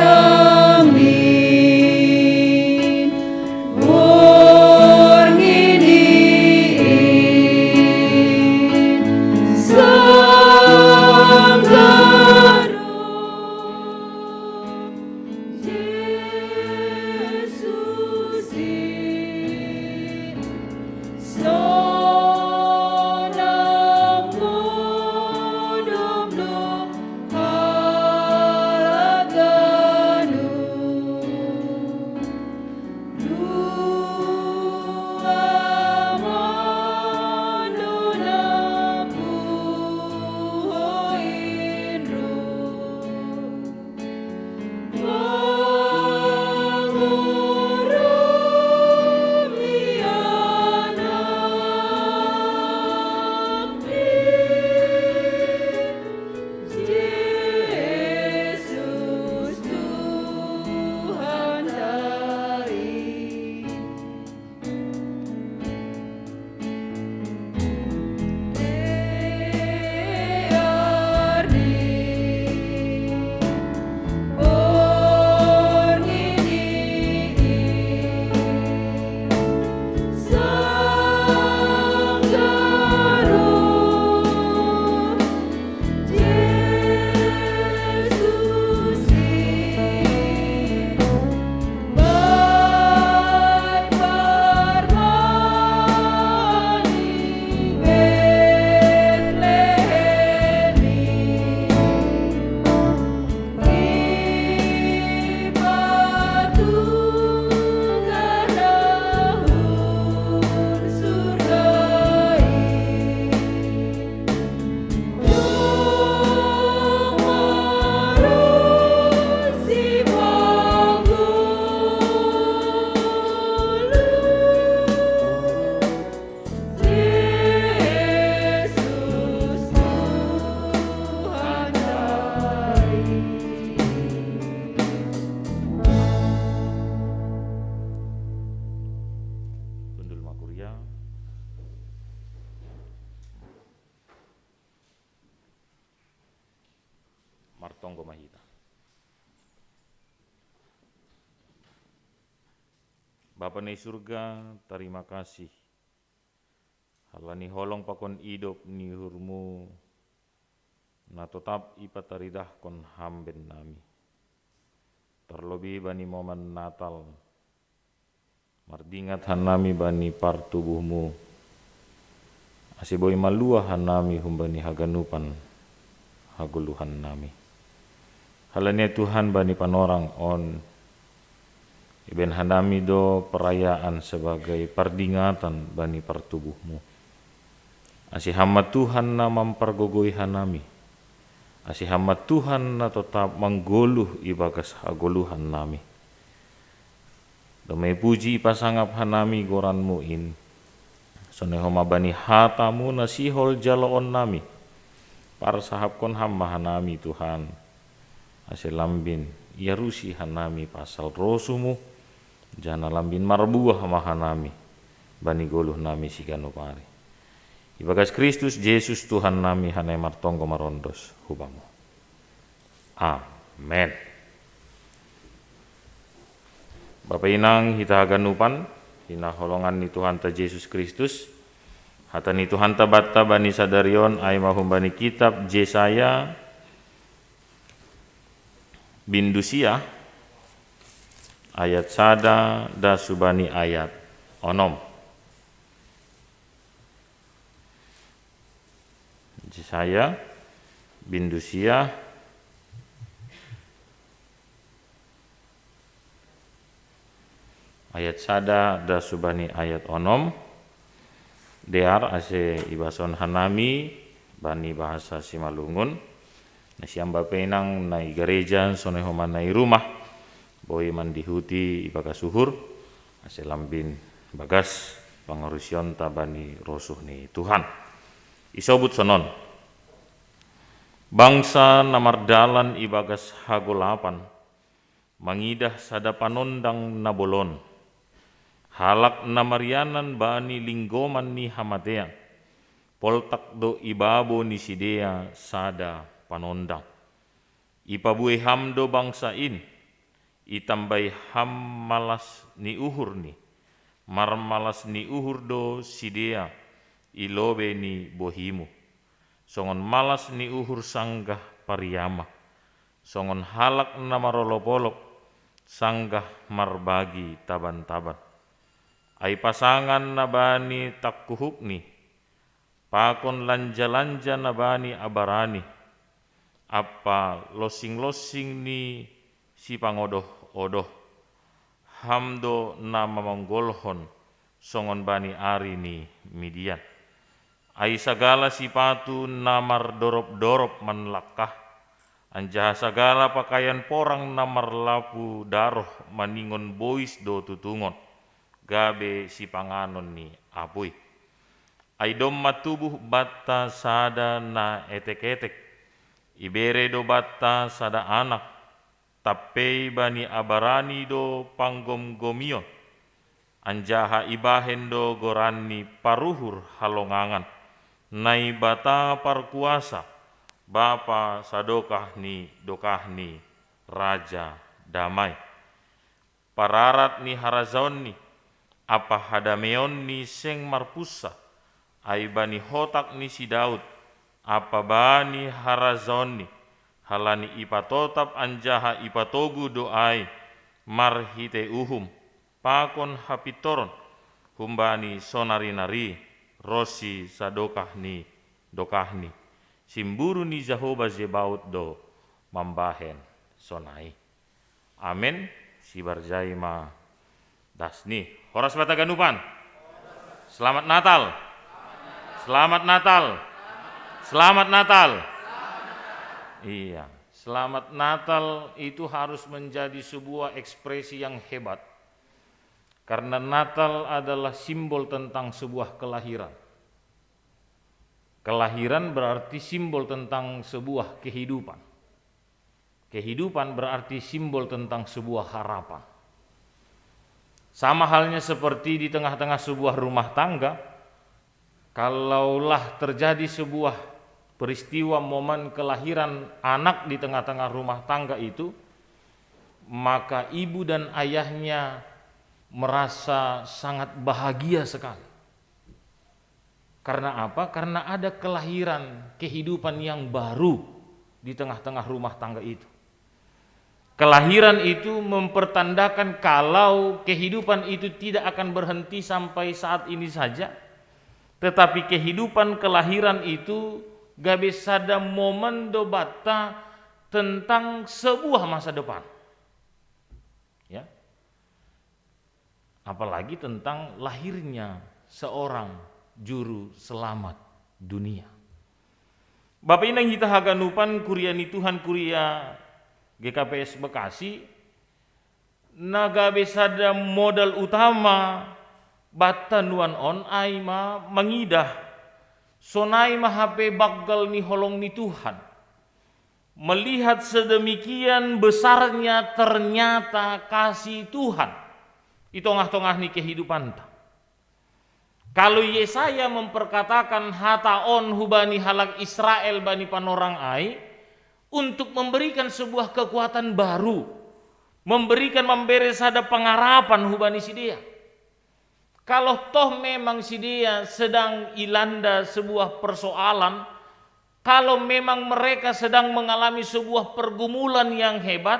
martonggo mahita. Bapa ni surga, terima kasih. Halani holong pakon idop ni hurmu, na tetap ipataridah kon hamben nami. Terlebih bani momen Natal, mardingat hanami bani partubuhmu, asiboi malua hanami humbani haganupan haguluhan nami. Halanya Tuhan bani panorang on, iben hanami do perayaan sebagai pardingatan bani partubuhmu. Asihamat Tuhan na mempergogoi hanami, asihamat Tuhan na tetap menggoluh ibagas haguluhan nami. Domai puji pasangap hanami goranmu in, sonehoma bani hatamu na sihol jaloon nami, para sahab kon hamba hanami Tuhan, asilambin iarusi hanami pasal rosumu, jana lambin marbuah mahanami, bani goluh nami siganopari. Ibagas Kristus Yesus Tuhan nami hanai martonggo marondos hubamu. Amen. Bapak inang hita haganupan, hina holongan ni Tuhan ta Yesus Kristus, hata ni Tuhan ta batta bani sadarion ay mahum bani kitab Yesaya bindusia ayat sada da subani ayat onom. Yesaya bindusia ayat sada da subani ayat onom. Dear ase ibason hanami bani bahasa Simalungun nasiam bapenang nai gereja sonehoma nai rumah boi mandihuti ibaga suhur ase lambin bagas pangarusion tabani rosuh ni Tuhan isobut sonon bangsa namardalan ibagas hagolapan mangidah sada panondang nabolon halak namarianan bani linggoman ni hamatea poltak do ibabo ni sidea sada panondang ipabue hamdo bangsa in itambai ham malas ni uhur ni mar malas ni uhur do sidea ilobe ni bohimu songon malas ni uhur sanggah pariyama songon halak namarolopolok sanggah marbagi taban-taban ai pasangan nabani takkuhuk ni pakon lanja-lanja nabani abarani apa losing-losing ni si pangodoh-odoh hamdo nama monggolhon songon bani ari ni Midian ai sagala sipatu namar dorop-dorop manlakah anjah sagala pakaian porang namar lapu daroh maningon bois do tutungon gabe si panganon ni apui ai domma tubuh batta sada na etek-etek ibere do batta sada anak tapei bani abarani do panggom-gomion anjaha ibahen do gorani paruhur halongangan nai bata parkuasa bapa sadokah ni raja damai pararat ni harazon ni apa hadameon ni seng marpusa ai bani hotak ni si Daud apa bani harazon ni halani ipatotap anjaha ipatogu doai marhite uhum pakon hapitoron humbani sonari-nari rosi sadokah ni simburu ni Jehovah Zebaut do mambahen sonai amen si barjaima dasni horas bataganupan selamat Natal selamat Natal selamat Natal iya selamat Natal itu harus menjadi sebuah ekspresi yang hebat karena Natal adalah simbol tentang sebuah kelahiran. Kelahiran berarti simbol tentang sebuah kehidupan. Kehidupan berarti simbol tentang sebuah harapan. Sama halnya seperti di tengah-tengah sebuah rumah tangga, kalaulah terjadi sebuah peristiwa momen kelahiran anak di tengah-tengah rumah tangga itu, maka ibu dan ayahnya merasa sangat bahagia sekali. Karena apa? Karena ada kelahiran kehidupan yang baru di tengah-tengah rumah tangga itu. Kelahiran itu mempertandakan kalau kehidupan itu tidak akan berhenti sampai saat ini saja, tetapi kehidupan kelahiran itu gabe sada momen do bata tentang sebuah masa depan. Ya. Apalagi tentang lahirnya seorang juru selamat dunia. Bapak inang kita haganupan kuriani Tuhan kuria GKPS Bekasi naga besada modal utama batanuan on aima mengidah sonai mahape baggal ni holong ni Tuhan, melihat sedemikian besarnya ternyata kasih Tuhan di tengah-tengah ni kehidupan ta. Kalau Yesaya memperkatakan hataon hubani halak Israel bani panorang ai untuk memberikan sebuah kekuatan baru, memberi sada pengharapan hubani si dia. Kalau toh memang si dia sedang ilanda sebuah persoalan, kalau memang mereka sedang mengalami sebuah pergumulan yang hebat,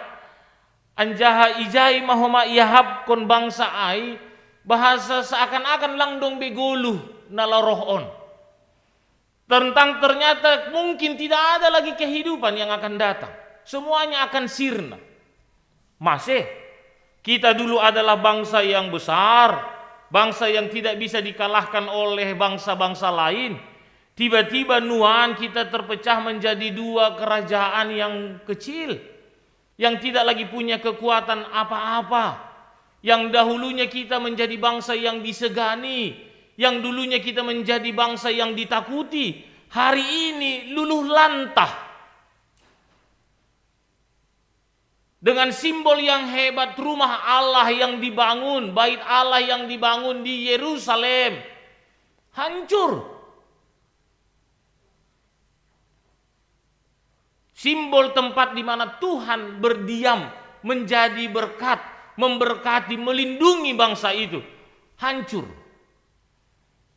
anjaha ijai mahoma yahab kon bangsa ai, bahasa seakan-akan langdong beguluh nalarohon. Tentang ternyata mungkin tidak ada lagi kehidupan yang akan datang. Semuanya akan sirna. Masih, kita dulu adalah bangsa yang besar, bangsa yang tidak bisa dikalahkan oleh bangsa-bangsa lain. Tiba-tiba nuan kita terpecah menjadi dua kerajaan yang kecil, yang tidak lagi punya kekuatan apa-apa. Yang dahulunya kita menjadi bangsa yang disegani, yang dulunya kita menjadi bangsa yang ditakuti, hari ini luluh lantah. Dengan simbol yang hebat, rumah Allah yang dibangun, bait Allah yang dibangun di Yerusalem, hancur. Simbol tempat di mana Tuhan berdiam, menjadi berkat, memberkati, melindungi bangsa itu, hancur.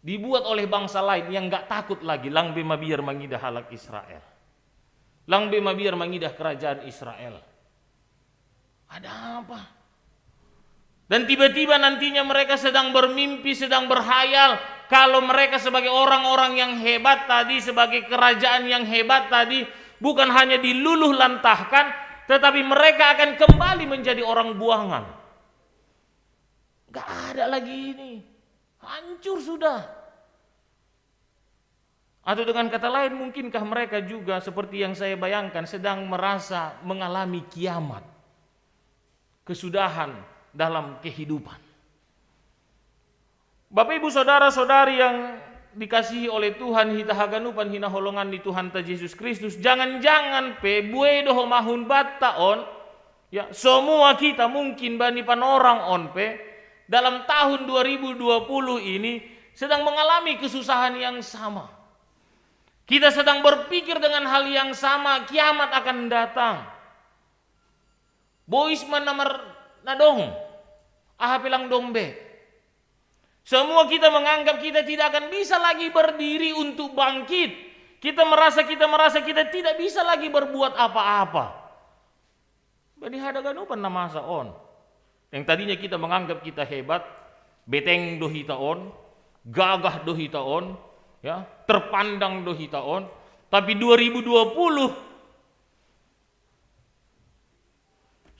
Dibuat oleh bangsa lain yang gak takut lagi. Lang be mabiar mangidah halak Israel. Lang be mabiar mangidah kerajaan Israel. Ada apa? Dan tiba-tiba nantinya mereka sedang bermimpi, sedang berhayal. Kalau mereka sebagai orang-orang yang hebat tadi, sebagai kerajaan yang hebat tadi, bukan hanya diluluh lantahkan, tetapi mereka akan kembali menjadi orang buangan. Gak ada lagi ini. Hancur sudah. Atau dengan kata lain, mungkinkah mereka juga seperti yang saya bayangkan sedang merasa mengalami kiamat, kesudahan dalam kehidupan. Bapak ibu saudara-saudari yang dikasihi oleh Tuhan, hita haganupan hina holongan di Tuhan ta Yesus Kristus, jangan-jangan pe bue doho mahun batta on, ya semua kita mungkin bani panorang on pe dalam tahun 2020 ini sedang mengalami kesusahan yang sama. Kita sedang berpikir dengan hal yang sama, kiamat akan datang. Bois manamar nadong, ahapelang dombe. Semua kita menganggap kita tidak akan bisa lagi berdiri untuk bangkit. Kita merasa kita tidak bisa lagi berbuat apa-apa. Bani hadaganupan nama saon. Yang tadinya kita menganggap kita hebat, beteng dohitaon, gagah dohitaon, ya, terpandang dohitaon, tapi 2020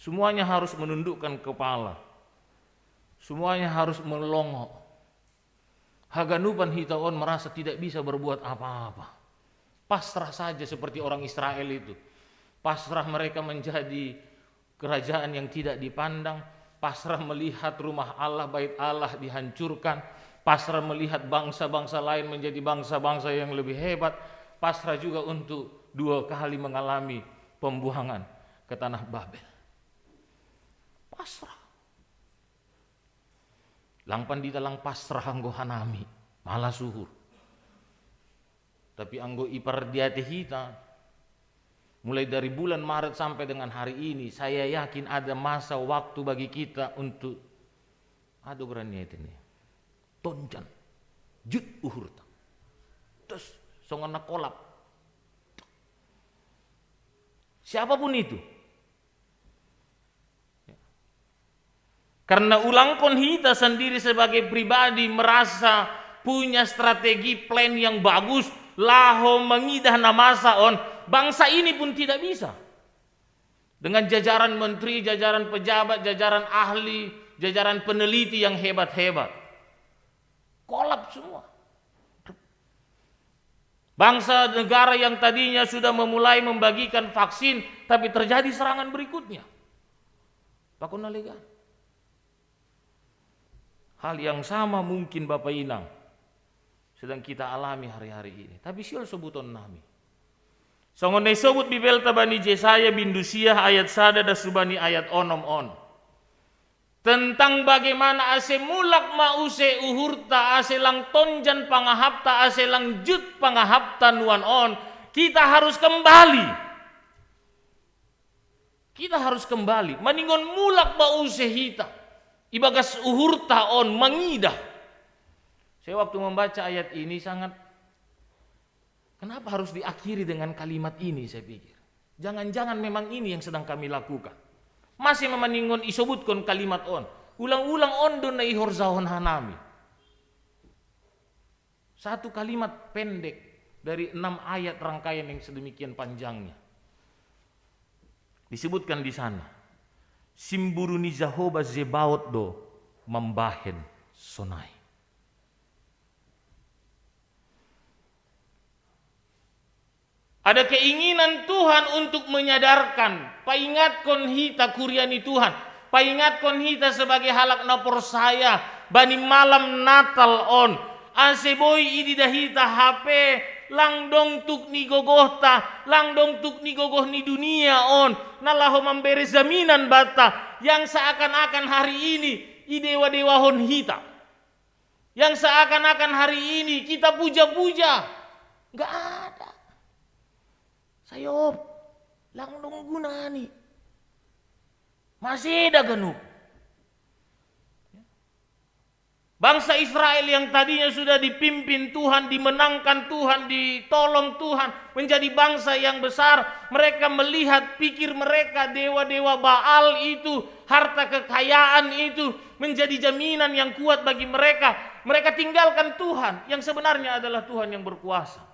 semuanya harus menundukkan kepala. Semuanya harus melongok. Haganupan hitaon merasa tidak bisa berbuat apa-apa. Pasrah saja seperti orang Israel itu. Pasrah mereka menjadi kerajaan yang tidak dipandang. Pasrah melihat rumah Allah, bait Allah dihancurkan. Pasrah melihat bangsa-bangsa lain menjadi bangsa-bangsa yang lebih hebat. Pasrah juga untuk 2 kali mengalami pembuangan ke tanah Babel. Pasrah. Langpan di dalam pasrah anggo hanami, malah suhur. Tapi anggo ipardiate hita, mulai dari bulan Maret sampai dengan hari ini, saya yakin ada masa waktu bagi kita untuk aduh berani ini tonjan jut uhurta terus songana kolap siapapun itu. Karena ulangkon hita sendiri sebagai pribadi merasa punya strategi plan yang bagus, laho mengidah namasa on, bangsa ini pun tidak bisa. Dengan jajaran menteri, jajaran pejabat, jajaran ahli, jajaran peneliti yang hebat-hebat. Kolap semua. Bangsa negara yang tadinya sudah memulai membagikan vaksin, tapi terjadi serangan berikutnya. Pakuna lega. Hal yang sama mungkin Bapak Inang sedang kita alami hari-hari ini. Tapi sial sebuton nami. Songonai sebut bibel tabani Jesaya bindusiah ayat sada da subani ayat onom on. Tentang bagaimana ase mulak mause uhurta ase lang tonjan pangahapta ase lang jut pangahapta nuan on. Kita harus kembali. Kita harus kembali. Maningon mulak mause hita. Ibagas uhurta on mengidah. Saya waktu membaca ayat ini sangat, kenapa harus diakhiri dengan kalimat ini saya pikir. Jangan-jangan memang ini yang sedang kami lakukan. Masih memaningon isobutkan kalimat on. Ulang-ulang on don na ihorzahon hanami. Satu kalimat pendek dari 6 ayat rangkaian yang sedemikian panjangnya. Disebutkan di sana. Simburu ni Jehovah Zebaot do membahen sonai. Ada keinginan Tuhan untuk menyadarkan, paingatkon hita kuriani Tuhan, paingatkon hita sebagai halak napor saya, bani malam Natal on, aseboy ididah hita HP, langdong tuk ni gogohta, langdong tuk ni gogoh ni dunia on, nalaho memberi jaminan bata, yang seakan-akan hari ini idewa-dewahon hita, yang seakan-akan hari ini kita puja-puja, nggak ada. Sayop, langdong gunani, masih ada genuk. Bangsa Israel yang tadinya sudah dipimpin Tuhan, dimenangkan Tuhan, ditolong Tuhan, menjadi bangsa yang besar. Mereka melihat, pikir mereka dewa-dewa Baal itu, harta kekayaan itu menjadi jaminan yang kuat bagi mereka. Mereka tinggalkan Tuhan yang sebenarnya adalah Tuhan yang berkuasa.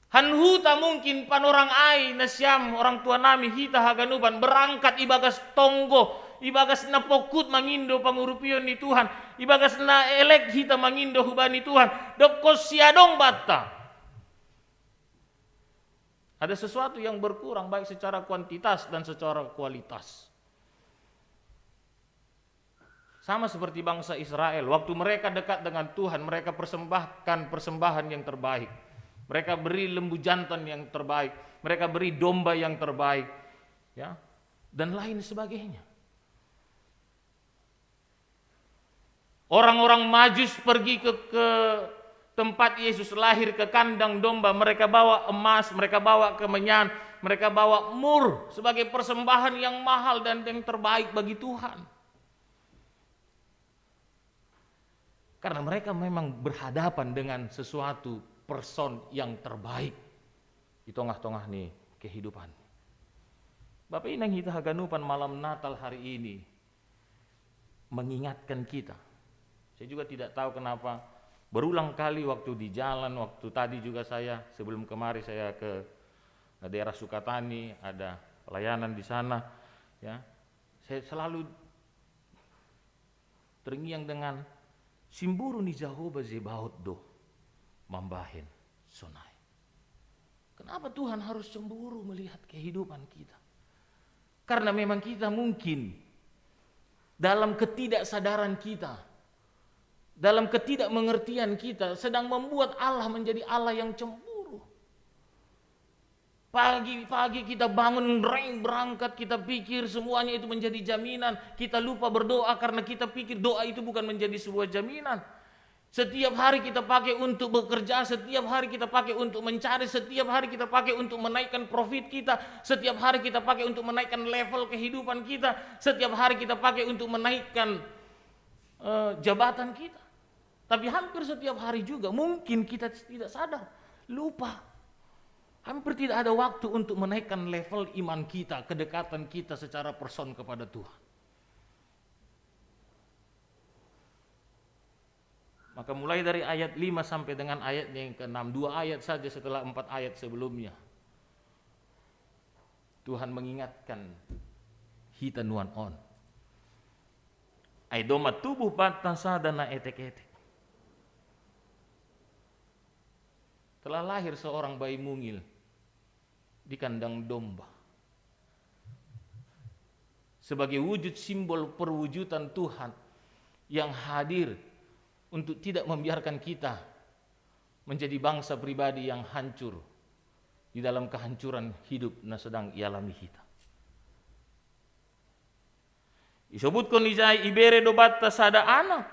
Hanhuta mungkin panorang ai nasyam orang tua nami hita haganuban berangkat ibagas tonggo, ibagas na pokut mangindo pangurupion ni Tuhan, ibagas na elek hita mangindo hubani Tuhan, dokos siadong bata. Ada sesuatu yang berkurang baik secara kuantitas dan secara kualitas. Sama seperti bangsa Israel, waktu mereka dekat dengan Tuhan, mereka persembahkan persembahan yang terbaik. Mereka beri lembu jantan yang terbaik, mereka beri domba yang terbaik, ya, dan lain sebagainya. Orang-orang Majus pergi ke tempat Yesus lahir, ke kandang domba, mereka bawa emas, mereka bawa kemenyan, mereka bawa mur sebagai persembahan yang mahal dan yang terbaik bagi Tuhan. Karena mereka memang berhadapan dengan sesuatu person yang terbaik di tengah-tengah nih kehidupan. Bapak Inang hita haganupan malam Natal hari ini mengingatkan kita. Saya juga tidak tahu kenapa berulang kali waktu di jalan, waktu tadi juga saya sebelum kemari saya ke daerah Sukatani, ada pelayanan di sana, ya. Saya selalu terngiang dengan simburu ni Jehovah Zebaot do membahen sonai. Kenapa Tuhan harus cemburu melihat kehidupan kita? Karena memang kita mungkin dalam ketidaksadaran kita, dalam ketidakmengertian kita sedang membuat Allah menjadi Allah yang cemburu. Pagi-pagi kita bangun berangkat, kita pikir semuanya itu menjadi jaminan. Kita lupa berdoa karena kita pikir doa itu bukan menjadi sebuah jaminan. Setiap hari kita pakai untuk bekerja, setiap hari kita pakai untuk mencari, setiap hari kita pakai untuk menaikkan profit kita, setiap hari kita pakai untuk menaikkan level kehidupan kita, setiap hari kita pakai untuk menaikkan jabatan kita. Tapi hampir setiap hari juga mungkin kita tidak sadar, lupa. Hampir tidak ada waktu untuk menaikkan level iman kita, kedekatan kita secara person kepada Tuhan. Maka mulai dari ayat 5 sampai dengan ayat yang ke-6, 2 ayat saja setelah 4 ayat sebelumnya, Tuhan mengingatkan hita nuan on. Ai doma tubuh batasa dana etek-etek. Telah lahir seorang bayi mungil di kandang domba. Sebagai wujud simbol perwujudan Tuhan yang hadir untuk tidak membiarkan kita menjadi bangsa pribadi yang hancur di dalam kehancuran hidup yang sedang ialami kita. Disebutkan ijai ibere do batta sada anak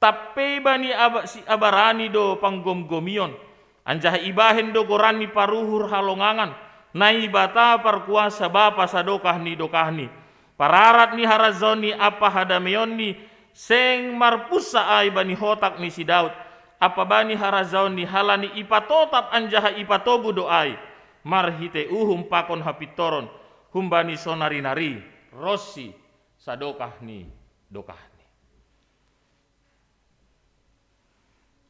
tappe bani abarani do panggom-gomion anjah ibahen do gorani paruhur halongangan nai bata parkuasa bapa sadokah ni dokahni pararat ni harazoni apa hadameon ni seng marpusa ai bani hotak ni si Daud apa bani harazaun ni halani ipatotap anjaha ipatobu doai marhite uhum pakon hapitoron humbani sonari-nari rosi sadokah ni dokah ni.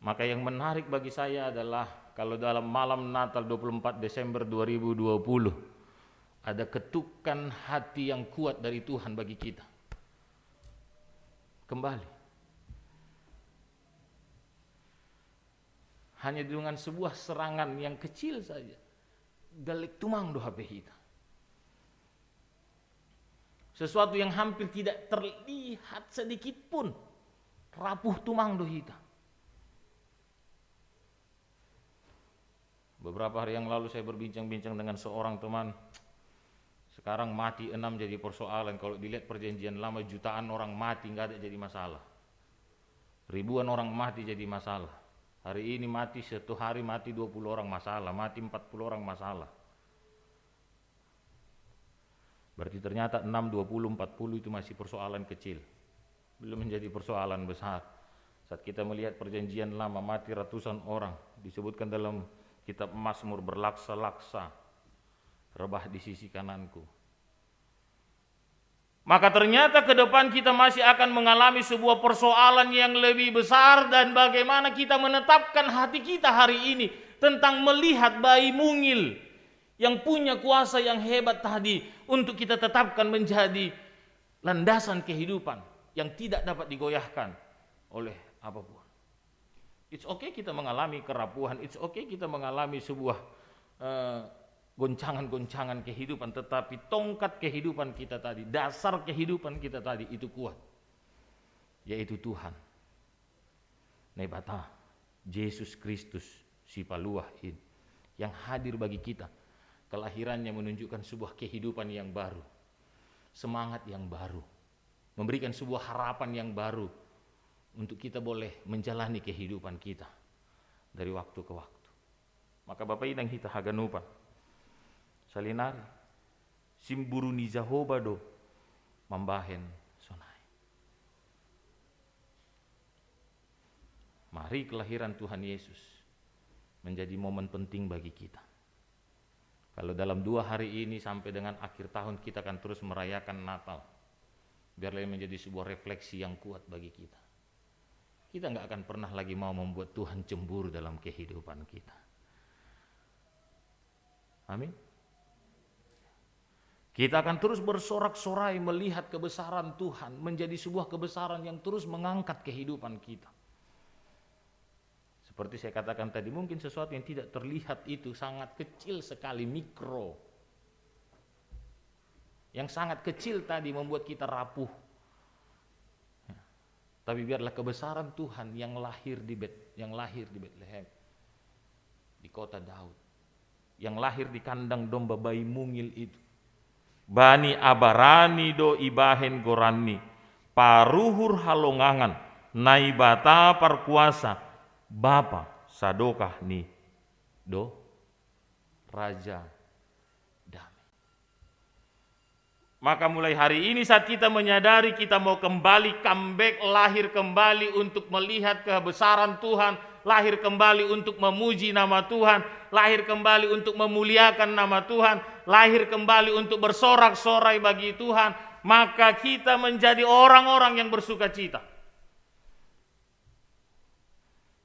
Maka yang menarik bagi saya adalah kalau dalam malam Natal 24 Desember 2020 ada ketukan hati yang kuat dari Tuhan bagi kita. Kembali. Hanya dengan sebuah serangan yang kecil saja. Galek tumang do HP kita. Sesuatu yang hampir tidak terlihat sedikit pun. Rapuh tumang do kita. Beberapa hari yang lalu saya berbincang-bincang dengan seorang teman. Sekarang mati 6 jadi persoalan. Kalau dilihat perjanjian lama jutaan orang mati nggak ada jadi masalah. Ribuan orang mati jadi masalah. Hari ini mati 1 hari mati 20 orang masalah. Mati 40 orang masalah. Berarti ternyata 6, 20, 40 itu masih persoalan kecil. Belum menjadi persoalan besar. Saat kita melihat perjanjian lama mati ratusan orang. Disebutkan dalam kitab Mazmur berlaksa-laksa. Rebah di sisi kananku. Maka ternyata ke depan kita masih akan mengalami sebuah persoalan yang lebih besar dan bagaimana kita menetapkan hati kita hari ini tentang melihat bayi mungil yang punya kuasa yang hebat tadi untuk kita tetapkan menjadi landasan kehidupan yang tidak dapat digoyahkan oleh apapun. It's okay kita mengalami kerapuhan, it's okay kita mengalami sebuah goncangan-goncangan kehidupan, tetapi tongkat kehidupan kita tadi, dasar kehidupan kita tadi itu kuat, yaitu Tuhan. Nebata, Yesus Kristus si paluah ini yang hadir bagi kita. Kelahirannya menunjukkan sebuah kehidupan yang baru, semangat yang baru, memberikan sebuah harapan yang baru untuk kita boleh menjalani kehidupan kita dari waktu ke waktu. Maka Bapak Inang hita haganupan salinari simburu ni Jehovah do mambahen sonai. Mari kelahiran Tuhan Yesus menjadi momen penting bagi kita. Kalau dalam 2 hari ini sampai dengan akhir tahun kita akan terus merayakan Natal, biarlah menjadi sebuah refleksi yang kuat bagi kita. Kita nggak akan pernah lagi mau membuat Tuhan cemburu dalam kehidupan kita. Amin. Kita akan terus bersorak-sorai melihat kebesaran Tuhan menjadi sebuah kebesaran yang terus mengangkat kehidupan kita. Seperti saya katakan tadi, mungkin sesuatu yang tidak terlihat itu sangat kecil sekali, mikro. Yang sangat kecil tadi membuat kita rapuh. Tapi biarlah kebesaran Tuhan yang lahir di Betlehem, di kota Daud, yang lahir di kandang domba bayi mungil itu. Bani abarani do ibahen gorani, paruhur halongangan, naibata parkuasa Bapa sadokah ni do Raja damai. Maka mulai hari ini saat kita menyadari kita mau kembali comeback, lahir kembali untuk melihat kebesaran Tuhan, lahir kembali untuk memuji nama Tuhan, lahir kembali untuk memuliakan nama Tuhan, lahir kembali untuk bersorak-sorai bagi Tuhan, maka kita menjadi orang-orang yang bersuka cita.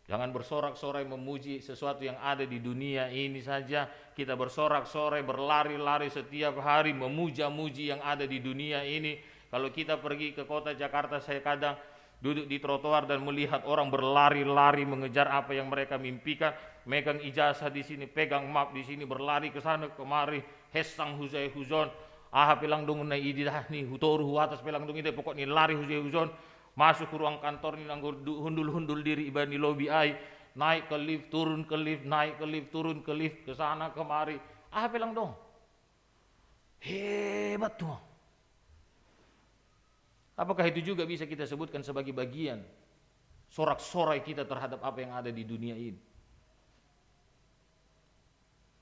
Jangan bersorak-sorai memuji sesuatu yang ada di dunia ini saja. Kita bersorak-sorai, berlari-lari setiap hari memuja-muji yang ada di dunia ini. Kalau kita pergi ke kota Jakarta, saya kadang duduk di trotoar dan melihat orang berlari-lari mengejar apa yang mereka mimpikan, megang ijazah di sini, pegang map di sini, berlari ke sana kemari, hesang huzai huzon, pelang dong na ididah nih, hutoru atas pelang dong ide, pokoknya lari huzai huzon, masuk ke ruang kantor ini nanggur hundul-hundul diri iba di lobi ai, naik ke lift, turun ke lift, naik ke lift, turun ke lift, ke sana kemari, pelang dong, hebat tuh. Apakah itu juga bisa kita sebutkan sebagai bagian sorak-sorai kita terhadap apa yang ada di dunia ini?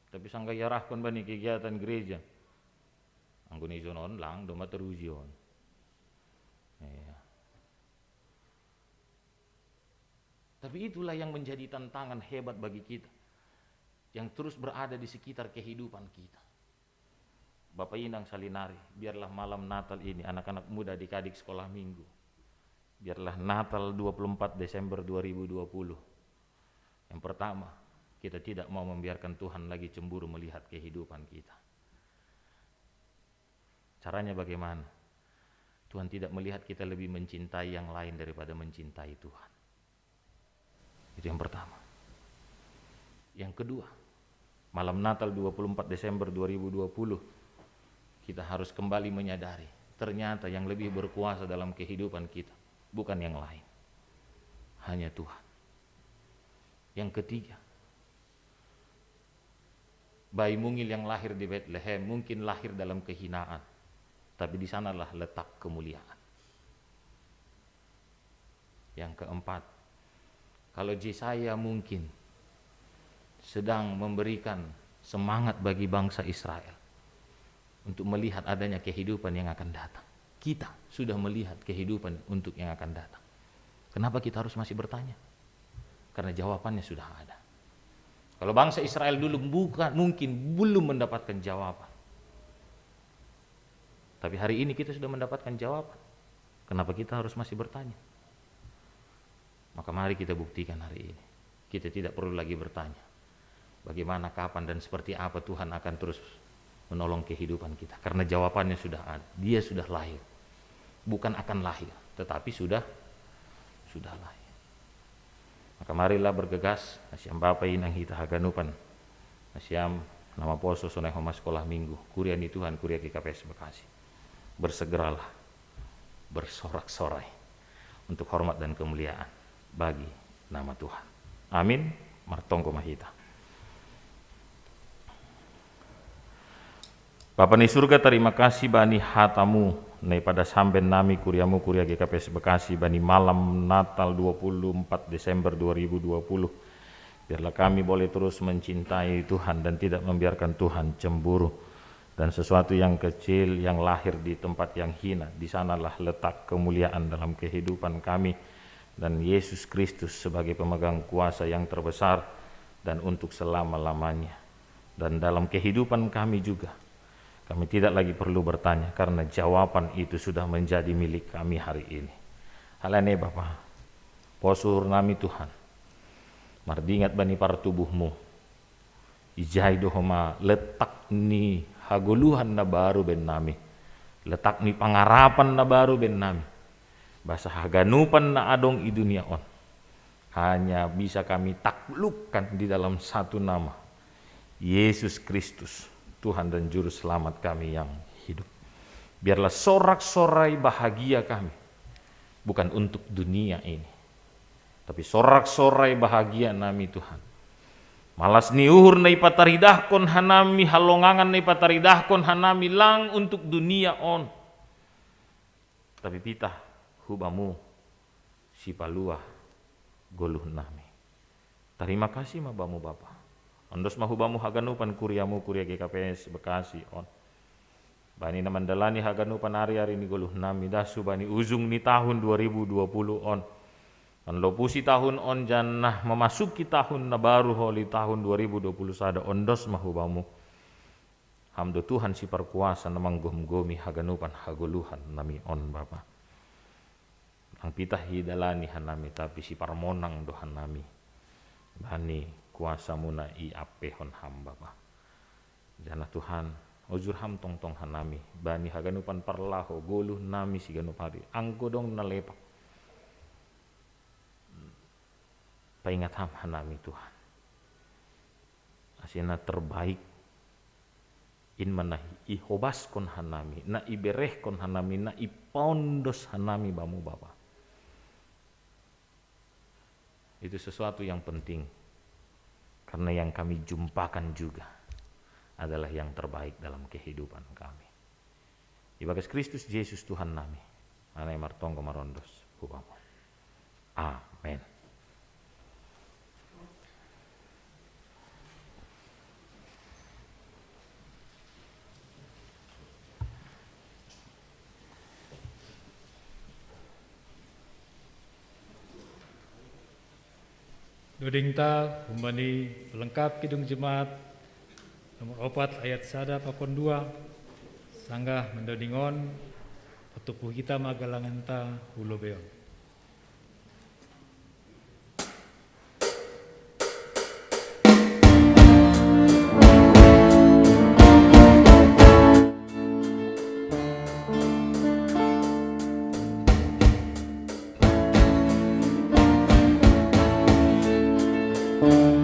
Tapi sangka yarahkan bani kegiatan gereja, anggone zonon lang doma terujion. Ya. Tapi itulah yang menjadi tantangan hebat bagi kita, yang terus berada di sekitar kehidupan kita. Bapak Inang Salinari, biarlah malam Natal ini anak-anak muda adik-adik sekolah minggu, biarlah Natal 24 Desember 2020. Yang pertama, kita tidak mau membiarkan Tuhan lagi cemburu melihat kehidupan kita. Caranya bagaimana? Tuhan tidak melihat kita lebih mencintai yang lain daripada mencintai Tuhan. Itu yang pertama. Yang kedua, malam Natal 24 Desember 2020, kita harus kembali menyadari ternyata yang lebih berkuasa dalam kehidupan kita bukan yang lain, hanya Tuhan. Yang ketiga, bayi mungil yang lahir di Bethlehem mungkin lahir dalam kehinaan, tapi di sanalah letak kemuliaan. Yang keempat, kalau Yesaya mungkin sedang memberikan semangat bagi bangsa Israel untuk melihat adanya kehidupan yang akan datang, kita sudah melihat kehidupan untuk yang akan datang. Kenapa kita harus masih bertanya? Karena jawabannya sudah ada. Kalau bangsa Israel dulu mungkin belum mendapatkan jawaban, tapi hari ini kita sudah mendapatkan jawaban. Kenapa kita harus masih bertanya? Maka mari kita buktikan hari ini. Kita tidak perlu lagi bertanya bagaimana, kapan, dan seperti apa Tuhan akan terus menolong kehidupan kita, karena jawabannya sudah ada. Dia sudah lahir, bukan akan lahir, tetapi sudah lahir. Maka marilah bergegas nasiam Bapa Inang hita haganupan nasiam nama poso sonai homa sekolah minggu kuria ni Tuhan kuria KKPS Bekasi. Bersegeralah bersorak-sorai untuk hormat dan kemuliaan bagi nama Tuhan. Amin. Martongko mahita. Bapa ni surga, terima kasih bani hatamu nei pada samben nami kuriamu kuria GKPS Bekasi bani malam Natal 24 Desember 2020. Biarlah kami boleh terus mencintai Tuhan dan tidak membiarkan Tuhan cemburu. Dan sesuatu yang kecil yang lahir di tempat yang hina, di sanalah letak kemuliaan dalam kehidupan kami. Dan Yesus Kristus sebagai pemegang kuasa yang terbesar dan untuk selama-lamanya. Dan dalam kehidupan kami juga, kami tidak lagi perlu bertanya karena jawaban itu sudah menjadi milik kami hari ini. Halane Bapa, posur nami Tuhan, mardingat bani para tubuhmu, ijai dohoma letak ni haguluhan na baru ben nami, letak ni pangarapan na baru ben nami, basa haganupan na adong i dunia on, hanya bisa kami taklukkan di dalam satu nama, Yesus Kristus, Tuhan dan Juru Selamat kami yang hidup. Biarlah sorak-sorai bahagia kami, bukan untuk dunia ini, tapi sorak-sorai bahagia nami Tuhan. Malas ni uhur na ipataridahkon hanami, halongangan na ipataridahkon hanami lang untuk dunia on. Tapi pita hubamu, si paluah goluh nami. Terima kasih mabamu Bapa. Ondos mahubamu haganupan kuriamu kuria GKPS Bekasi on. Bani na mandalani haganupan hari-hari ni goluh nami dasu bani ujung ni tahun 2020 on. Lopusi tahun on jannah memasuki tahun na baru holi tahun 2021 ondos mahubamu. Hamdo Tuhan si perkuasa namang gom-gomi haganupan hagoluhan nami on Bapa. Ang pitah hidalani hanami tapi si parmonang dohan nami. Bani kuasa muna iapehon hamba Bapa. Jana Tuhan ojur ham tong-tong hanami. Bani haganupan parlaho goluh nami si ganupari. Anggo dong nalepak. Paingat ham hanami Tuhan. Asina terbaik in manahi ihobas kon hanami, na ibereh kon hanami, na ipondos hanami bamu Bapa. Itu sesuatu yang penting karena yang kami jumpakan juga adalah yang terbaik dalam kehidupan kami. Ibagas Kristus Yesus Tuhan nami. Anai martonggo marondos hubamu. Amin. Dodingta humbani pelengkap kidung jemaat nomor 4 ayat 1 pakon 2 sanggah mendodingon petupuh kita magalanganta hulobeon. Tuhan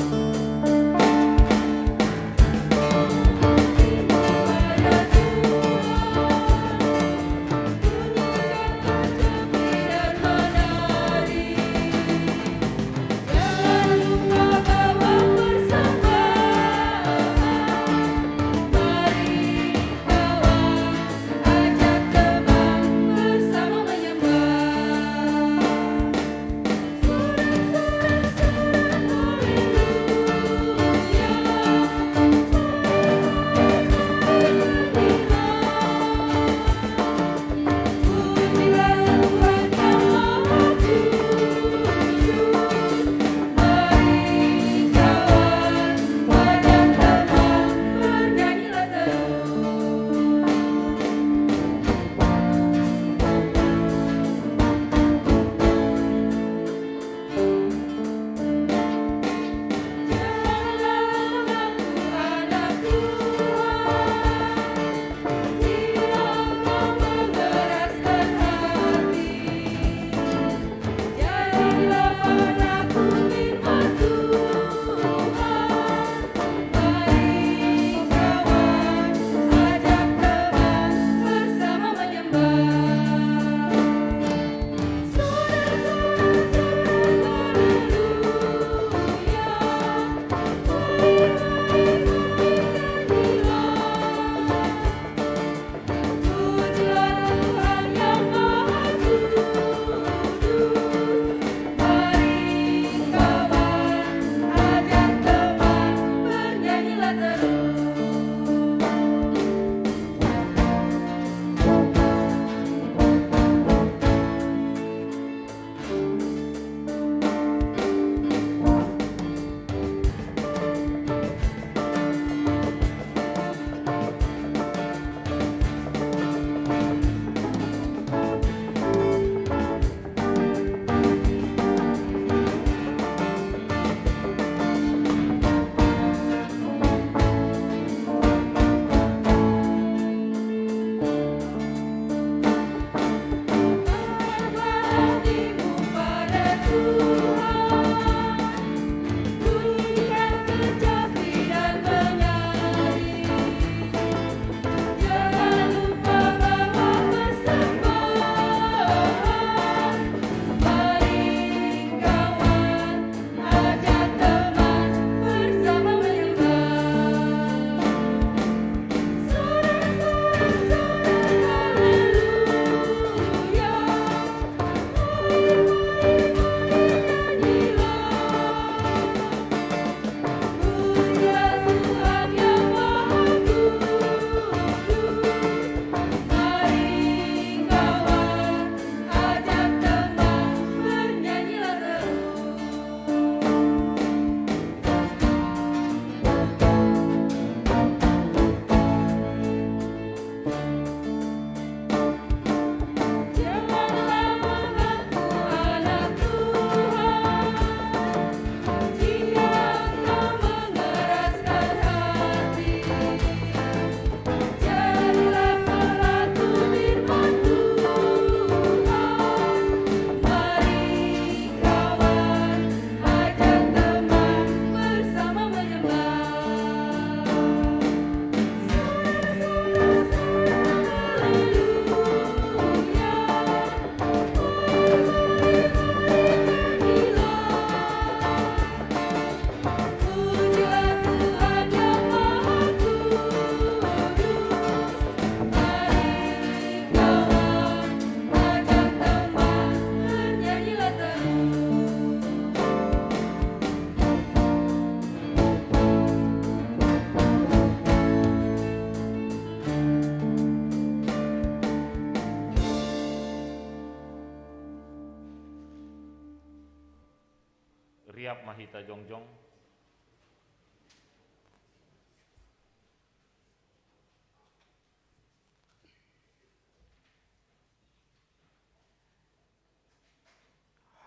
Riap mahita jongjong.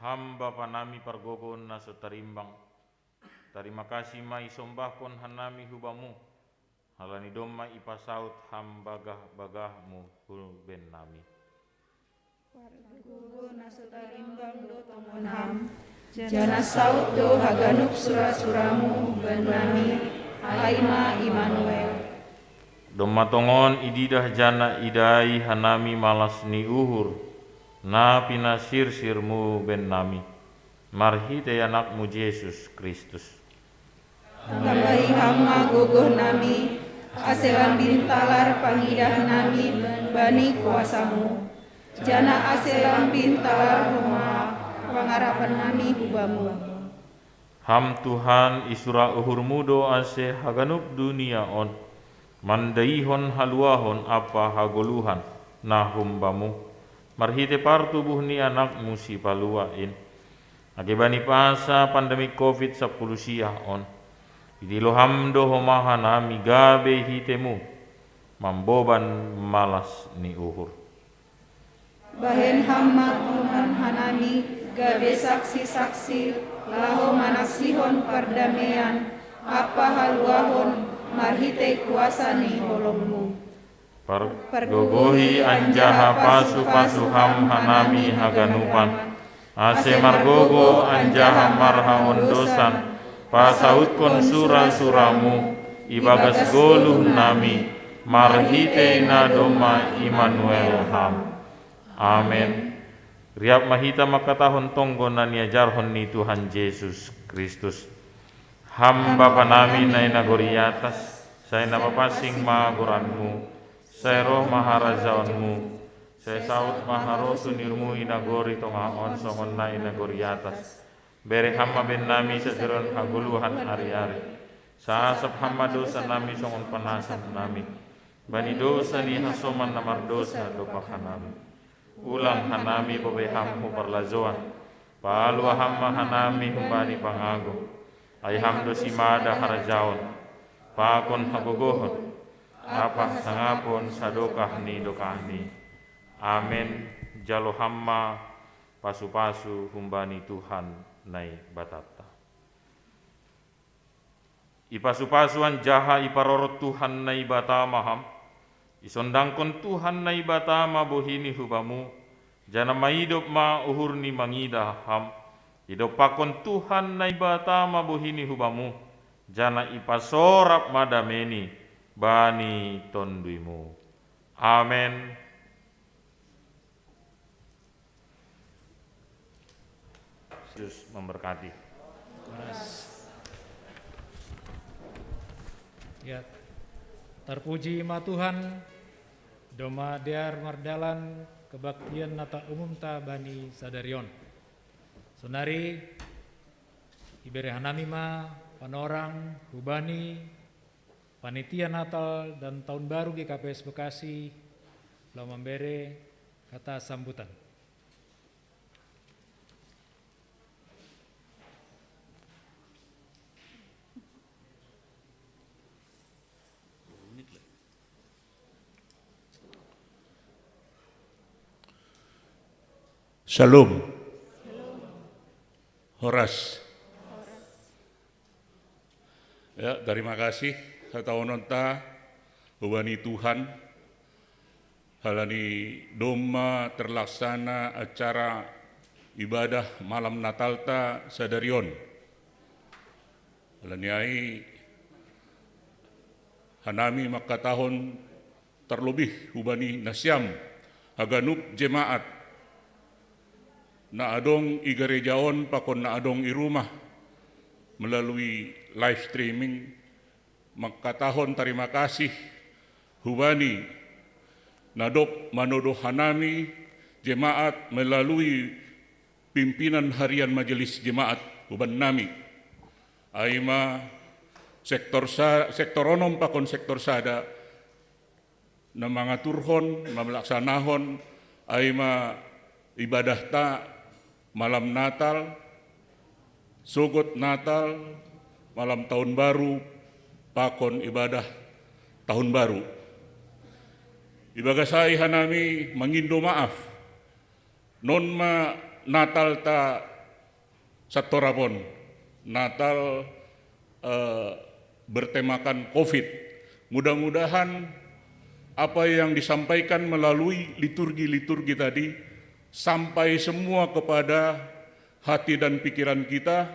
Hamba panami pargogon na sutarimbang. Terima kasih ma isombahkon hanami hubamu. Halani domma ipasaut hambagah-bagahmu hulben nami. Pargogon na sutarimbang do tomon ham. Jana saut do haganup sura-suramu ben nami. Aima Immanuel. Domma tongon ididah jana idai hanami malas ni uhur. Na pina sir-sirmu ben nami, marhite anakmu Yesus Kristus. Tambahi hama gogoh nami, aselan bintalar pangidah nami bani kuasamu. Jana aselan bintalar huma pangarapan nami hubamu. Ham Tuhan isura uhurmu do ase haganup dunia on, mandaihon haluahon apa hagoluhan na humbamu. Marhite partubuh ni anakmu si paluain. Akibani pasa pandemi COVID-10 siah on. Idiloham do homaha nami gabe hitemu. Mamboban malas ni uhur. Bahen hamma Tuhan hanami gabe saksi-saksi laho manaksihon perdamaian apa haluahon marhite kuasa ni holongmu. Pargogohi anjaha pasu-pasu ham hanami haganupan. Ase margogo anjaha marha ondosan. Pasautkon sura-suramu ibagas goluh nami. Marhite na doma Immanuel ham. Amen. Riap mahita makatahon tonggo na niajarhon ni Tuhan Yesus Kristus. Ham bapa nami na inagoriatas. Saya napapasing magoranmu. Saya roh maharajaonmu, saya saut maharo sunirmu inagori tongaon songon na inagori atas. Bere hamma ben nami sejeron haguluhan ari-ari. Saasap hamma dosa nami songon panasan nami. Bani dosa ni hasoman namar dosa dopak hanami. Ulang hanami bobe hammu parlazoan. Palua hamma hanami humbani pangago. Ay hamdo simada harajaon. Pakon hagogohon. Apa sangapon sadokah ni dokahni. Amen. Jalo hamma pasu-pasu humbani Tuhan nai batata. Ipasu-pasuan jaha iparorot Tuhan nai batama ham. Isondangkon Tuhan nai batama bohini hubamu. Jana maidop ma uhur ni mangida ham. Idopakon Tuhan nai batama bohini hubamu. Jana ipasorap madameni. Bani tonduimu. Amen. Yesus memberkati. Ya, terpuji ma Tuhan, doma dear mardalan kebaktian nata umum ta bani sadarion. Sonari ibere hanami ma panorang hubani Panitia Natal dan Tahun Baru GKPS Bekasi telah memberi kata sambutan. Shalom. Horas. Ya, terima kasih. Sataononta ubani Tuhan halani doma terlaksana acara ibadah malam Natal ta sadarion. Halani ai hanami makatahon terlebih ubani nasyam aganup jemaat na adong igarejaon pakon na adong irumah melalui live streaming. Makatahon terima kasih hubani nadop manodo hanami jemaat melalui pimpinan harian majelis jemaat huban nami aima sektor onom pakon sektor sada na mangaturhon mamlaksanahon aima ibadah ta malam Natal Sugut Natal, malam tahun baru, pakon ibadah tahun baru. Ibagasai hanami mengindo maaf, non ma Natal ta satorapon, Natal bertemakan COVID. Mudah-mudahan apa yang disampaikan melalui liturgi-liturgi tadi sampai semua kepada hati dan pikiran kita,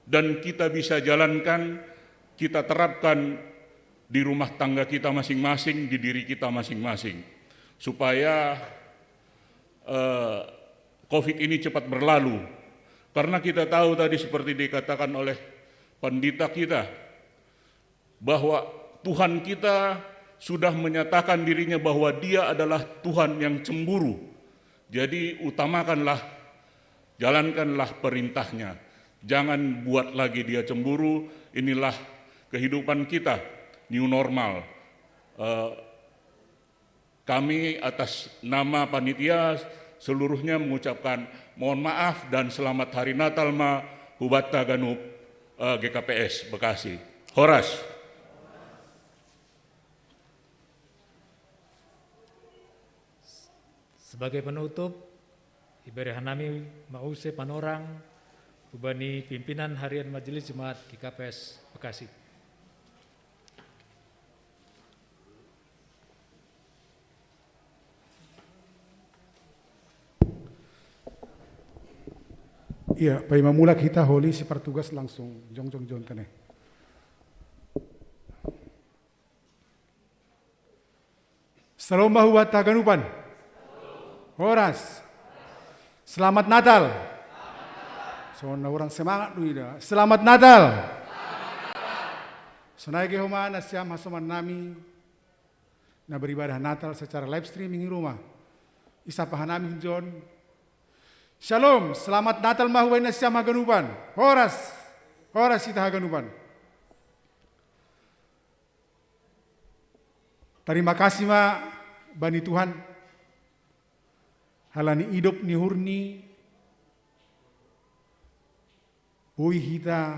dan kita bisa jalankan, kita terapkan di rumah tangga kita masing-masing, di diri kita masing-masing, supaya COVID ini cepat berlalu. Karena kita tahu tadi seperti dikatakan oleh pendeta kita, bahwa Tuhan kita sudah menyatakan dirinya bahwa Dia adalah Tuhan yang cemburu. Jadi utamakanlah, jalankanlah perintahnya. Jangan buat lagi Dia cemburu. Inilah kehidupan kita, new normal. Kami atas nama panitia seluruhnya mengucapkan mohon maaf dan selamat Hari Natal ma Hubata Ganup GKPS Bekasi. Horas. Sebagai penutup, ibadah hanami mause panorang ubani pimpinan harian Majelis Jemaat GKPS Bekasi. Iya, Pak Imam Mulak kita holi si pertugas langsung jong taneh. Salam bahwa taganupan. Horas. Selamat Natal. Soalnya orang semangat dulu ida. Selamat Natal. Sonai ke homa nasyam hasoman nami na beribadah Natal secara live streaming di rumah. Isa pahanami John. Shalom, selamat Natal mahuway nasyam haganupan. Horas. Horas ita haganupan. Terima kasih ma bani Tuhan. Halani hidup ni hurni, bui hita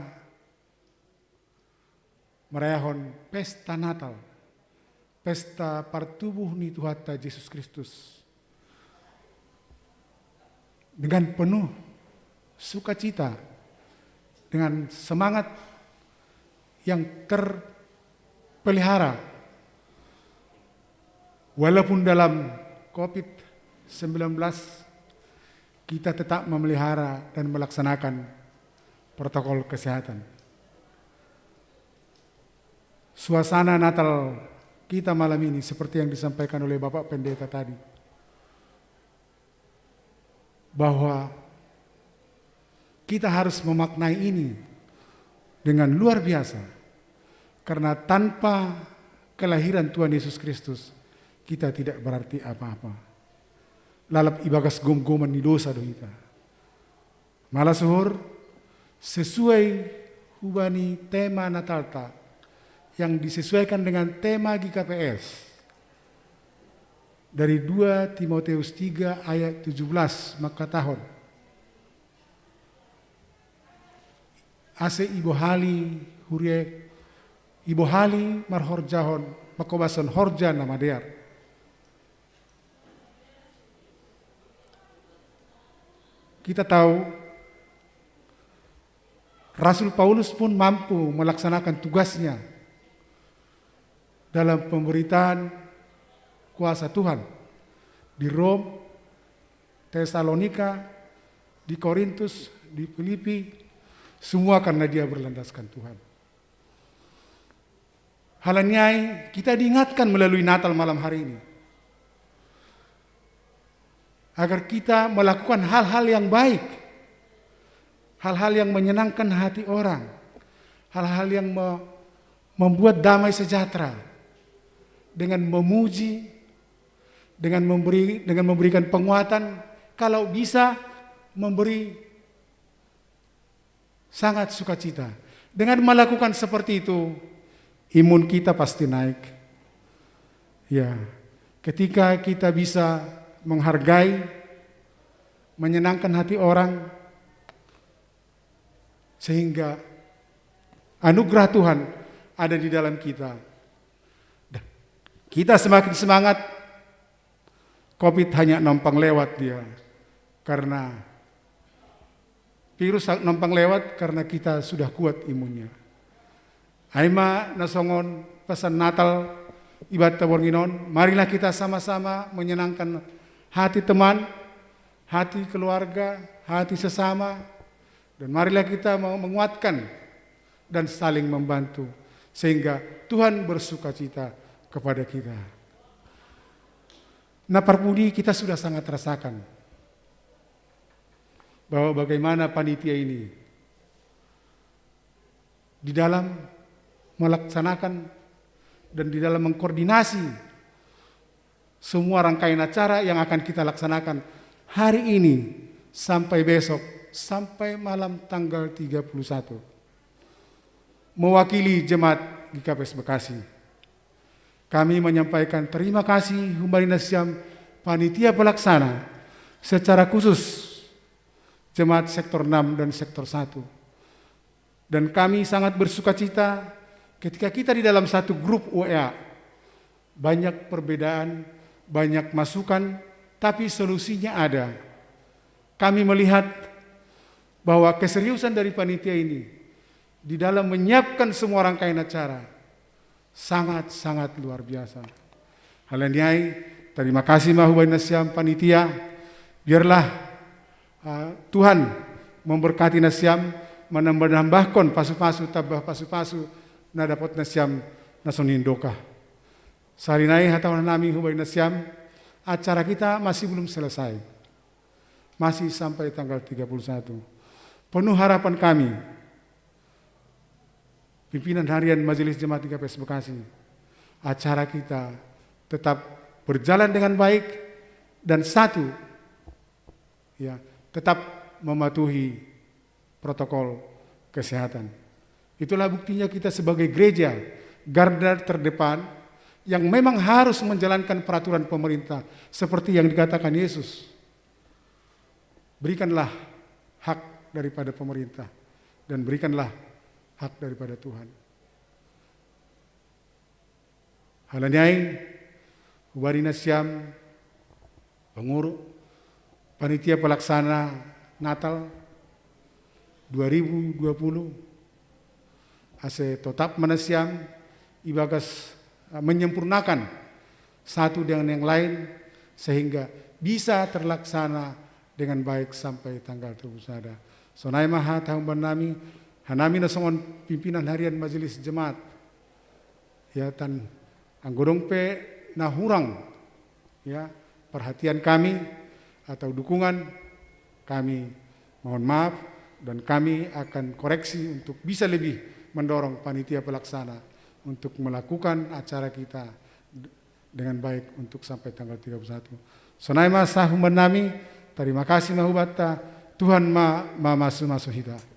merayakan pesta Natal, pesta pertubuh ni Tuhan Yesus Kristus dengan penuh sukacita, dengan semangat yang terpelihara, walaupun dalam COVID-19 kita tetap memelihara dan melaksanakan protokol kesehatan. Suasana Natal kita malam ini seperti yang disampaikan oleh Bapak Pendeta tadi, bahwa kita harus memaknai ini dengan luar biasa, karena tanpa kelahiran Tuhan Yesus Kristus kita tidak berarti apa-apa. Lalap ibagas gom-goman ni dosa dohita. Malah suhur sesuai hubani tema Natalta yang disesuaikan dengan tema GKPS dari 2 Timotius 3 ayat 17 maka tahun. Ase ibo hali hurie ibo hali marhorjahon makobason horja nama dear. Kita tahu Rasul Paulus pun mampu melaksanakan tugasnya dalam pemberitaan kuasa Tuhan di Rom, Tesalonika, di Korintus, di Filipi, semua karena dia berlandaskan Tuhan. Halanyai kita diingatkan melalui Natal malam hari ini, agar kita melakukan hal-hal yang baik, hal-hal yang menyenangkan hati orang, hal-hal yang membuat damai sejahtera, dengan memuji, dengan memberikan penguatan, kalau bisa memberi sangat sukacita. Dengan melakukan seperti itu, imun kita pasti naik. Ya, ketika kita bisa menghargai, menyenangkan hati orang, sehingga anugerah Tuhan ada di dalam kita. Dan kita semakin semangat, COVID hanya numpang lewat dia. Karena virus numpang lewat karena kita sudah kuat imunnya. Aima nasongon pesan Natal ibadah Tabornginon, marilah kita sama-sama menyenangkan hati teman, hati keluarga, hati sesama, dan marilah kita mau menguatkan dan saling membantu sehingga Tuhan bersukacita kepada kita. Nah, Parpudi kita sudah sangat rasakan bahwa bagaimana panitia ini di dalam melaksanakan dan di dalam mengkoordinasi semua rangkaian acara yang akan kita laksanakan hari ini sampai besok, sampai malam tanggal 31. Mewakili jemaat GKPS Bekasi, kami menyampaikan terima kasih Humbarina Siam panitia pelaksana, secara khusus jemaat sektor 6 dan sektor 1. Dan kami sangat bersukacita ketika kita di dalam satu grup WA, banyak perbedaan, banyak masukan, tapi solusinya ada. Kami melihat bahwa keseriusan dari panitia ini di dalam menyiapkan semua rangkaian acara sangat-sangat luar biasa. Halaniai, terima kasih Mahubaina Siam panitia. Biarlah Tuhan memberkati Nasiam, menambah-nambahkan pasu-pasu, tabah pasu-pasu, na dapat Nasiam nasonindoka. Sarinai hatau nami Hubaina Siam, acara kita masih belum selesai. Masih sampai tanggal 31. Penuh harapan kami, pimpinan harian Majelis Jemaat GKPS Bekasi, acara kita tetap berjalan dengan baik dan satu, ya, tetap mematuhi protokol kesehatan. Itulah buktinya kita sebagai gereja garda terdepan yang memang harus menjalankan peraturan pemerintah seperti yang dikatakan Yesus. Berikanlah hak daripada pemerintah dan berikanlah hak daripada Tuhan. Halanyai, Hubarina Siam, pengurus, panitia pelaksana Natal 2020, ase tetap menasiam ibagas menyempurnakan satu dengan yang lain sehingga bisa terlaksana dengan baik sampai tanggal 31. Sonai maha tahun nami hanami nasongon pimpinan harian Majelis Jemaat ya tan anggorong pe nahurang ya perhatian kami atau dukungan kami, mohon maaf dan kami akan koreksi untuk bisa lebih mendorong panitia pelaksana untuk melakukan acara kita dengan baik untuk sampai tanggal 31. Sonai masa nami, terima kasih mahubata, Tuhan masuk hita.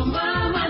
Malas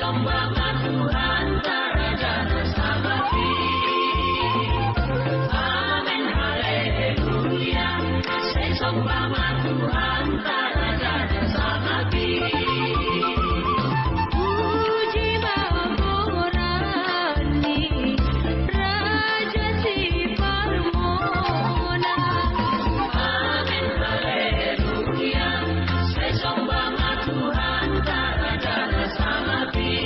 sembahlah Tuhan Raja Sabati. Amin haleluya, saya sembahlah Tuhan Raja Sabati. Puji Mahmurani, Raja si Parmona. Amin haleluya, saya sembahlah Tuhan Raja Sabati.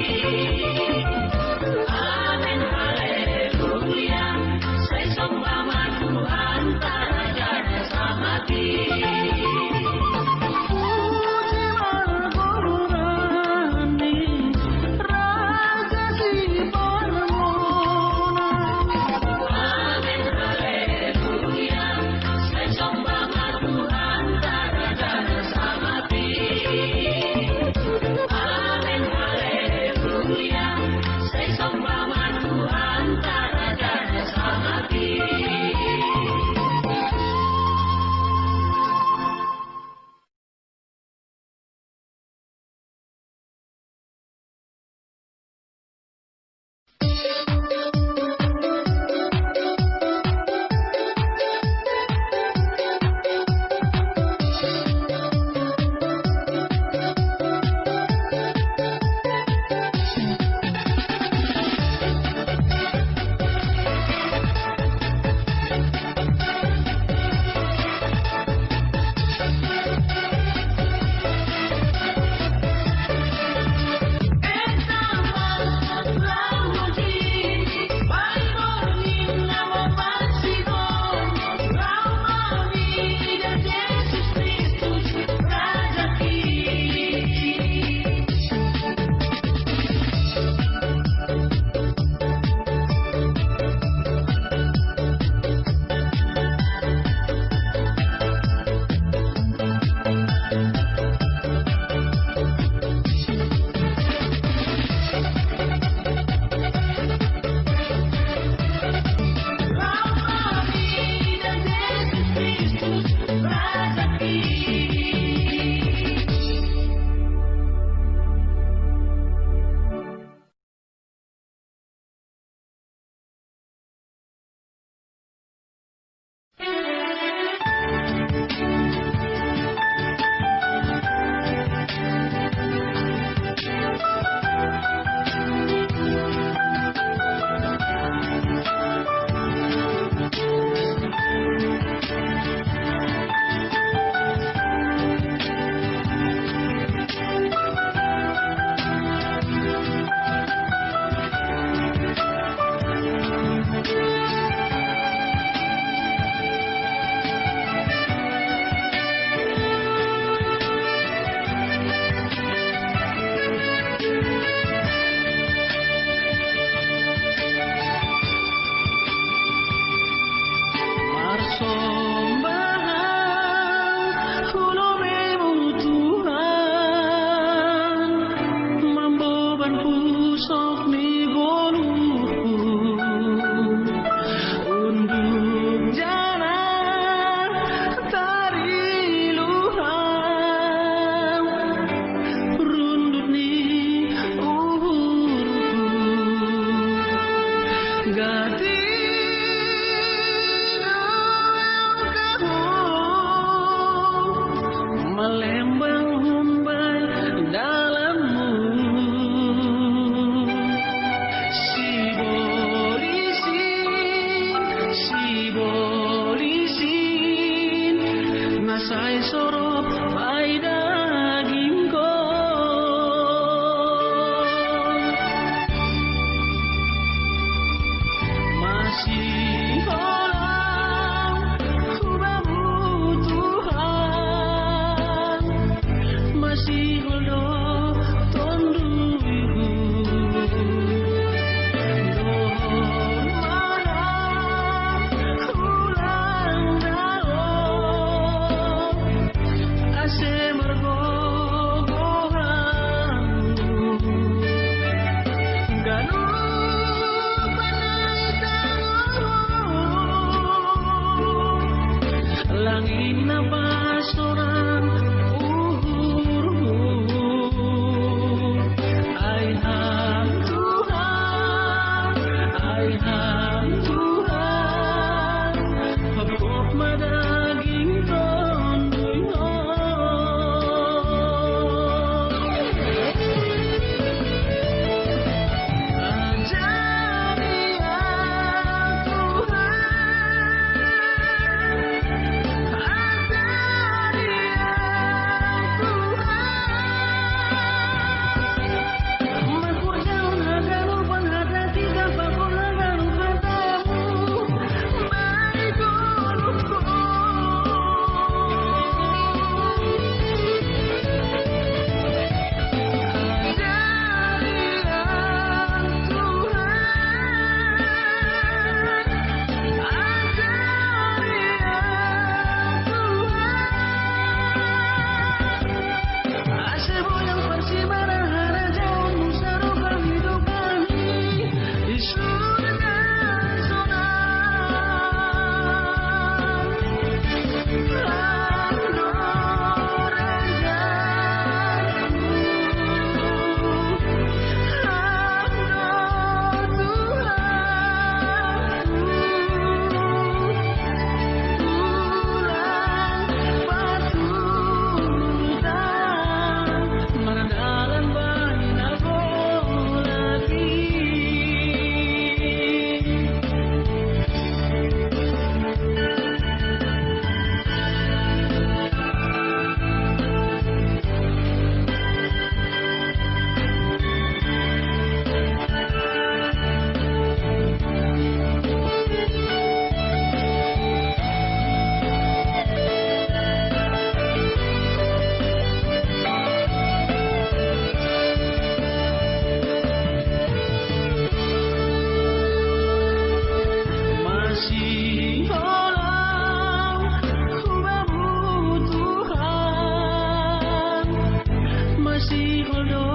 holdo